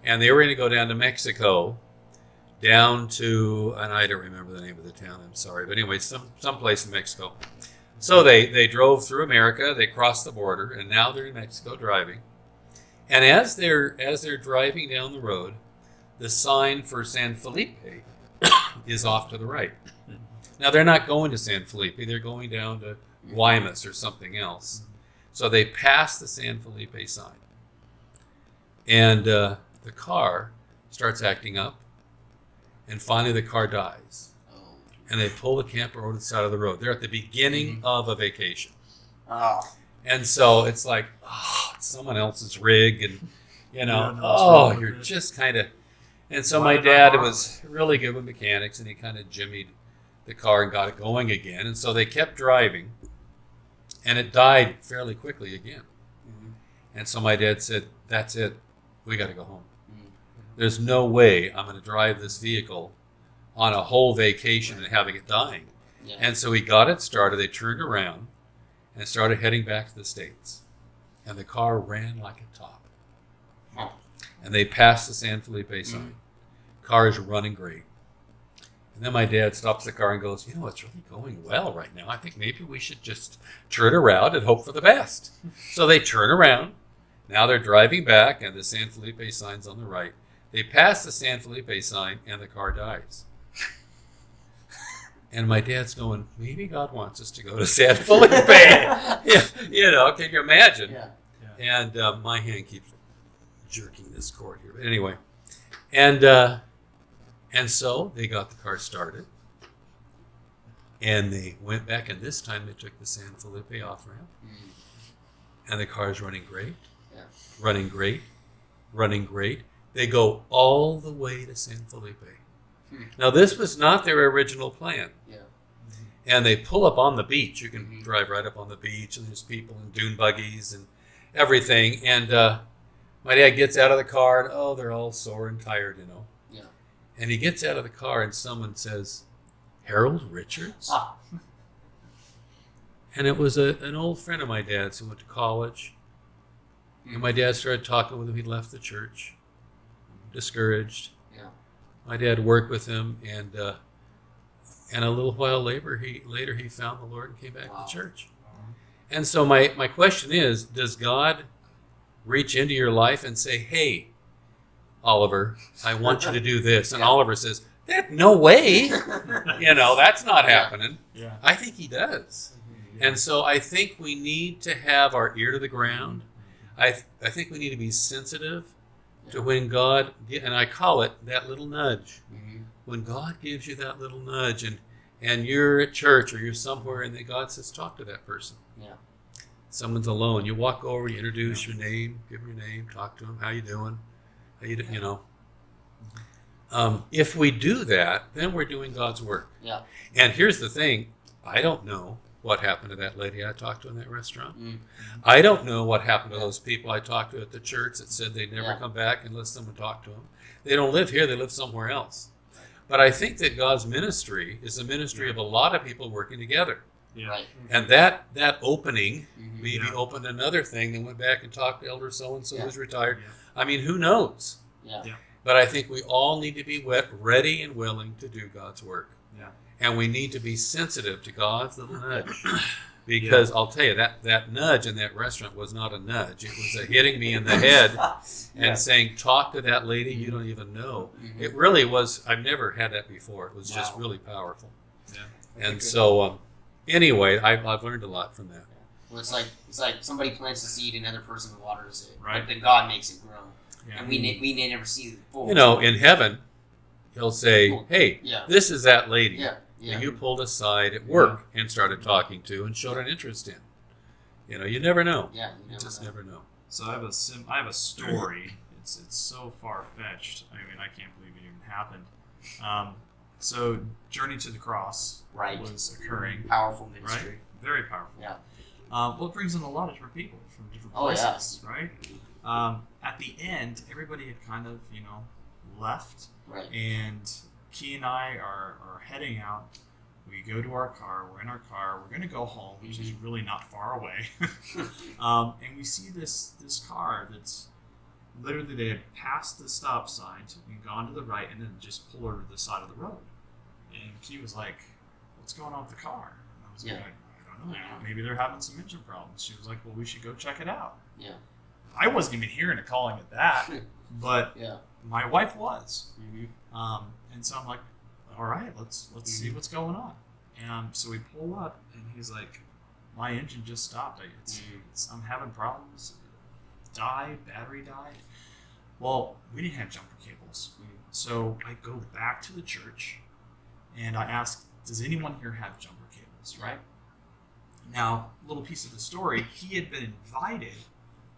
and they were going to go down to Mexico, down to, and I don't remember the name of the town, I'm sorry, but anyway, some place in Mexico. So they drove through America, they crossed the border, and now they're in Mexico driving. And as they're driving down the road, the sign for San Felipe is off to the right. Now they're not going to San Felipe, they're going down to Guaymas or something else. So they pass the San Felipe sign. And the car starts acting up. And finally the car dies. And they pull the camper over to the side of the road. They're at the beginning of a vacation. And so it's like, it's someone else's rig. And, you're just kind of... And so my dad was really good with mechanics, and he kind of jimmied the car and got it going again. And so they kept driving. And it died fairly quickly again. And so my dad said, that's it. We got to go home. There's no way I'm going to drive this vehicle on a whole vacation and having it dying. And so he got it started. They turned around and started heading back to the States. And the car ran like a top. And they passed the San Felipe sign. Car is running great. And then my dad stops the car and goes, it's really going well right now. I think maybe we should just turn around and hope for the best. So they turn around. Now they're driving back, and the San Felipe sign's on the right. They pass the San Felipe sign, and the car dies. And my dad's going, maybe God wants us to go to San Felipe. Can you imagine? And my hand keeps jerking this cord here. But anyway, and so they got the car started, and they went back, and this time they took the San Felipe off ramp, and the car's running great, running great, running great. They go all the way to San Felipe. Now, this was not their original plan. And they pull up on the beach. You can drive right up on the beach, and there's people in dune buggies and everything. And my dad gets out of the car, and they're all sore and tired, And he gets out of the car, and someone says, Harold Richards? And it was an old friend of my dad's who went to college. And my dad started talking with him. He left the church, discouraged. My dad worked with him, and a little while later, he found the Lord and came back to church. And so my question is, does God reach into your life and say, hey, Oliver, I want you to do this? And Oliver says, no way. That's not happening. I think he does. And so I think we need to have our ear to the ground. I think we need to be sensitive to when God, and I call it that little nudge. When God gives you that little nudge, and you're at church or you're somewhere, and then God says, talk to that person. Someone's alone. You walk over, you introduce your name, give them your name, talk to them. How you doing? If we do that, then we're doing God's work. And here's the thing. I don't know what happened to that lady I talked to in that restaurant. I don't know what happened to those people I talked to at the church that said they'd never come back unless someone talked to them. They don't live here. They live somewhere else. But I think that God's ministry is a ministry of a lot of people working together. Yeah. Right. And that opening Mhm. maybe Yeah. opened another thing. They went back and talked to Elder so-and-so Yeah. who's retired. Yeah. I mean, who knows? Yeah. Yeah. But I think we all need to be ready and willing to do God's work. Yeah. And we need to be sensitive to God's little nudge. Because I'll tell you, that nudge in that restaurant was not a nudge. It was a hitting me in the head and saying, talk to that lady you don't even know. Mhm. It really was, I've never had that before. It was just Wow. really powerful. Yeah. And so, anyway, I've learned a lot from that. Well, it's like somebody plants a seed, another person waters it, Right. but then God makes it grow, Yeah. and we never see the full. You know, in heaven, he'll say, hey, Yeah. this is that lady Yeah. that Yeah. you pulled aside at work and started talking to and showed an interest in. You know, you never know. Yeah. You just never know. So I have a story. It's so far fetched. I mean, I can't believe it even happened. So Journey to the Cross Right. was occurring. Powerful ministry. Right? Very powerful. Yeah. Well, it brings in a lot of different people from different Oh, yeah. places, right? At the end, everybody had kind of, left, Right. and Key and I are heading out. We go to our car. We're in our car. We're going to go home, which is really not far away. And we see this car that's literally, they had passed the stop sign and gone to the right and then just pulled over to the side of the road. And Key was like, what's going on with the car? And I was Yeah. like, I don't know. Maybe they're having some engine problems. She was like, well, we should go check it out. Yeah. I wasn't even hearing it calling it that, but Yeah. my wife was. Mm-hmm. And so I'm like, all right, let's see what's going on. And so we pull up, and he's like, my engine just stopped. I'm having problems. Battery died. Well, we didn't have jumper cables. So I go back to the church, and I ask, does anyone here have jumper cables, right? Now, a little piece of the story, he had been invited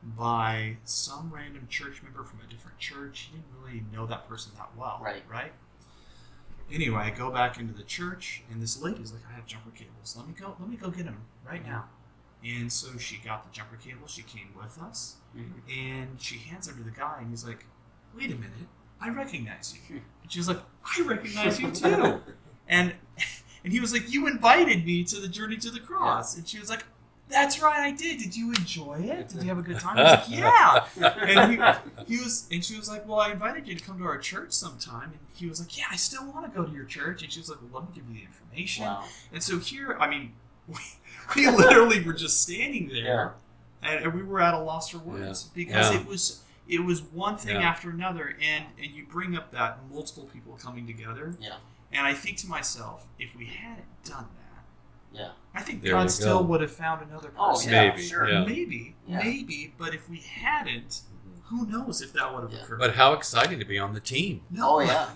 by some random church member from a different church. He didn't really know that person that well, right? Anyway, I go back into the church, and this lady's like, I have jumper cables. Let me go get them right now. And so she got the jumper cables. She came with us, and she hands them to the guy, and he's like, wait a minute, I recognize you. And she was like, I recognize you too. And he was like, you invited me to the Journey to the Cross. And she was like, that's right, I did. Did you enjoy it? Did you have a good time? I was like, yeah. And she was like, well, I invited you to come to our church sometime. And he was like, yeah, I still want to go to your church. And she was like, well, let me give you the information. Wow. And so here, I mean, we literally were just standing there, and we were at a loss for words because it was one thing after another, and you bring up that multiple people coming together. Yeah. And I think to myself, if we hadn't done that, I think There God you still go. would have found another Oh, person. yeah, Maybe, sure. yeah. Maybe, but if we hadn't, who knows if that would have occurred? But how exciting to be on the team. Oh, yeah.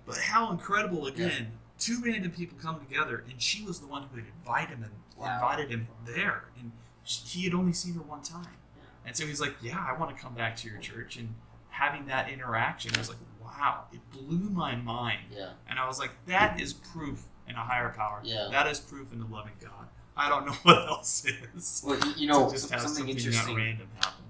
But how incredible again. Two random people come together, and she was the one who had invited him there, and he had only seen her one time. And so he's like, yeah, I want to come back to your church. And having that interaction, I was like, wow, it blew my mind. Yeah. And I was like, that is proof in a higher power. Yeah. That is proof in a loving God. I don't know what else is. Well, you know, to just have something that interesting random happen.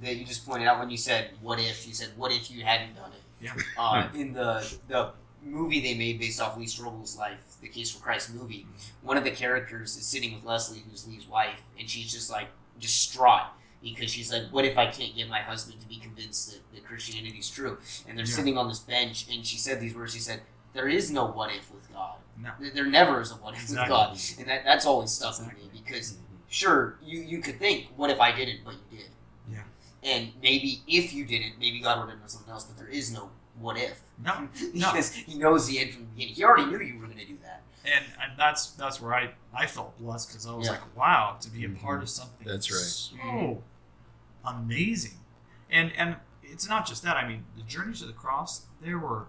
that you just pointed out when you said, what if? You said, what if you hadn't done it? Yeah. In the movie they made based off Lee Strobel's life, the Case for Christ movie, one of the characters is sitting with Leslie, who's Lee's wife, and she's just like distraught because she's like, what if I can't get my husband to be convinced that Christianity's true? And they're sitting on this bench, and she said these words. She said, there is no what if with God. No. There never is a what if with Exactly. God. And that's always stuck with me because, sure, you could think, what if I didn't, but you did. Yeah. And maybe if you didn't, maybe God would have done something else, but there is no what if. No. Because he knows the end from the beginning. He already knew you were going to do that. And that's where I felt blessed because I was like, wow, to be a part of something That's right. so amazing. And it's not just that. I mean, the Journey to the Cross, there were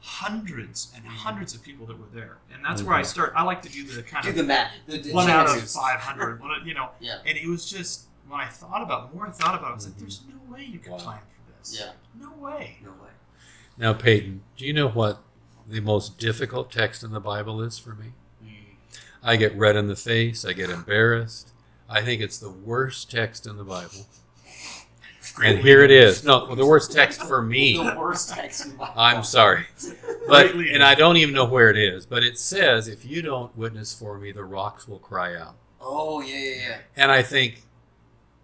hundreds and hundreds of people that were there. And that's where I start. I like to do the kind Do of the math. 1 out of chances. 500, Yeah. And it was just, when I thought about it, the more I thought about it, I was like, there's no way you could plan for this. Yeah. No way. No way. Now, Payton, do you know what the most difficult text in the Bible is for me? I get red in the face. I get embarrassed. I think it's the worst text in the Bible. And here it is. No, the worst text for me. The worst text in my I'm life. sorry. But, and I don't even know where it is, but it says, if you don't witness for me, the rocks will cry out. Oh, yeah. And I think,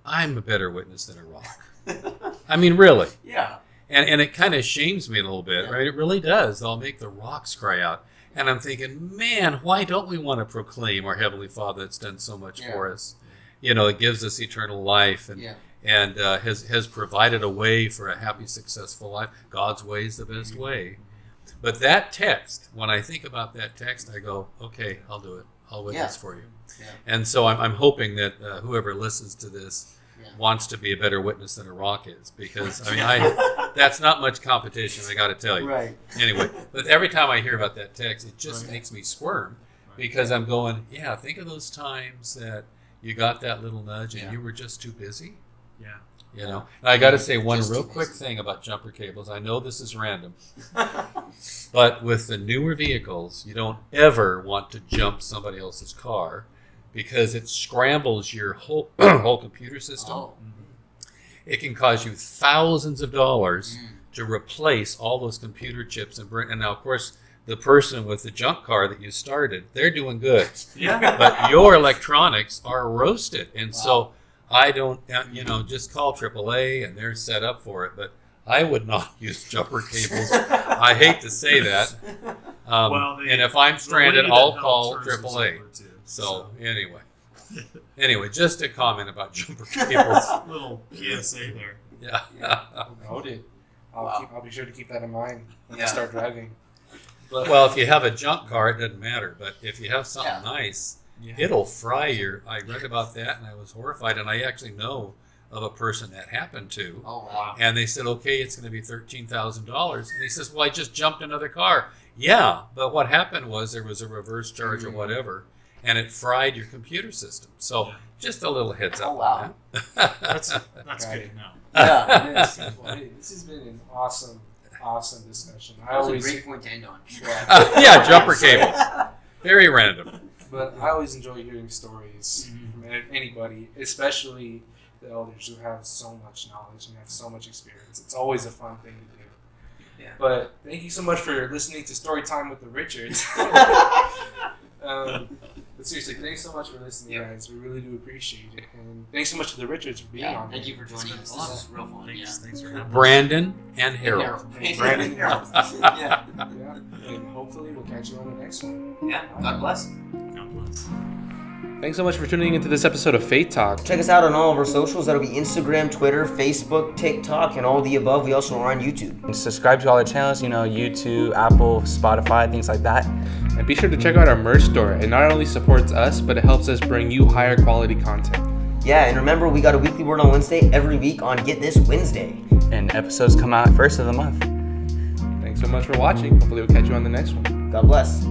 I'm a better witness than a rock. I mean, really. Yeah. And it kind of shames me a little bit, Yeah. right? It really does. They'll make the rocks cry out. And I'm thinking, man, why don't we want to proclaim our Heavenly Father that's done so much for us? You know, it gives us eternal life and has provided a way for a happy, successful life. God's way is the best way. But that text, when I think about that text, I go, okay, I'll do it. I'll witness for you. Yeah. And so I'm hoping that whoever listens to this wants to be a better witness than a rock is, because I mean, that's not much competition, I got to tell you. Right. Anyway, but every time I hear about that text, it just makes me squirm, because I'm going, think of those times that you got that little nudge and you were just too busy. Yeah. You know, and I got to say one Just real too quick busy. thing about jumper cables. I know this is random, but with the newer vehicles, you don't ever want to jump somebody else's car, because it scrambles your whole whole computer system. Oh. It can cause you thousands of dollars to replace all those computer chips and now, of course, the person with the junk car that you started, they're doing good. Yeah. But your electronics are roasted. And so I don't, just call AAA and they're set up for it. But I would not use jumper cables. I hate to say that. And if I'm stranded, I'll call AAA. So anyway, just a comment about jumper cables. Little PSA there. Yeah. Noted. I'll be sure to keep that in mind when I start driving. But, well, if you have a junk car, it doesn't matter. But if you have something nice, Yeah. it'll fry your. I read about that and I was horrified. And I actually know of a person that happened to. Oh, wow. And they said, okay, it's going to be $13,000. And he says, well, I just jumped another car. Yeah, but what happened was there was a reverse charge or whatever, and it fried your computer system. So just a little heads up. Oh, wow. On that. That's good to know. Yeah, it is. Well, hey, this has been an awesome discussion. That was a great point to end on. Yeah, jumper cables. Very random. But I always enjoy hearing stories from anybody, especially the elders who have so much knowledge and have so much experience. It's always a fun thing to do. Yeah. But thank you so much for listening to Storytime with the Richards. But seriously, thanks so much for listening, guys. We really do appreciate it. And thanks so much to the Richards for being on. Thank you for joining us. This is real fun. Thanks for having us. Brandon and Harold. Brandon and Harold. Yeah. And hopefully we'll catch you on the next one. Yeah. God bless. God bless. Thanks so much for tuning into this episode of Faith Talk. Check us out on all of our socials. That'll be Instagram, Twitter, Facebook, TikTok, and all the above. We also are on YouTube. And subscribe to all our channels, YouTube, Apple, Spotify, things like that. And be sure to check out our merch store. It not only supports us, but it helps us bring you higher quality content. Yeah, and remember, we got a weekly word on Wednesday every week on Get This Wednesday. And episodes come out first of the month. Thanks so much for watching. Hopefully we'll catch you on the next one. God bless.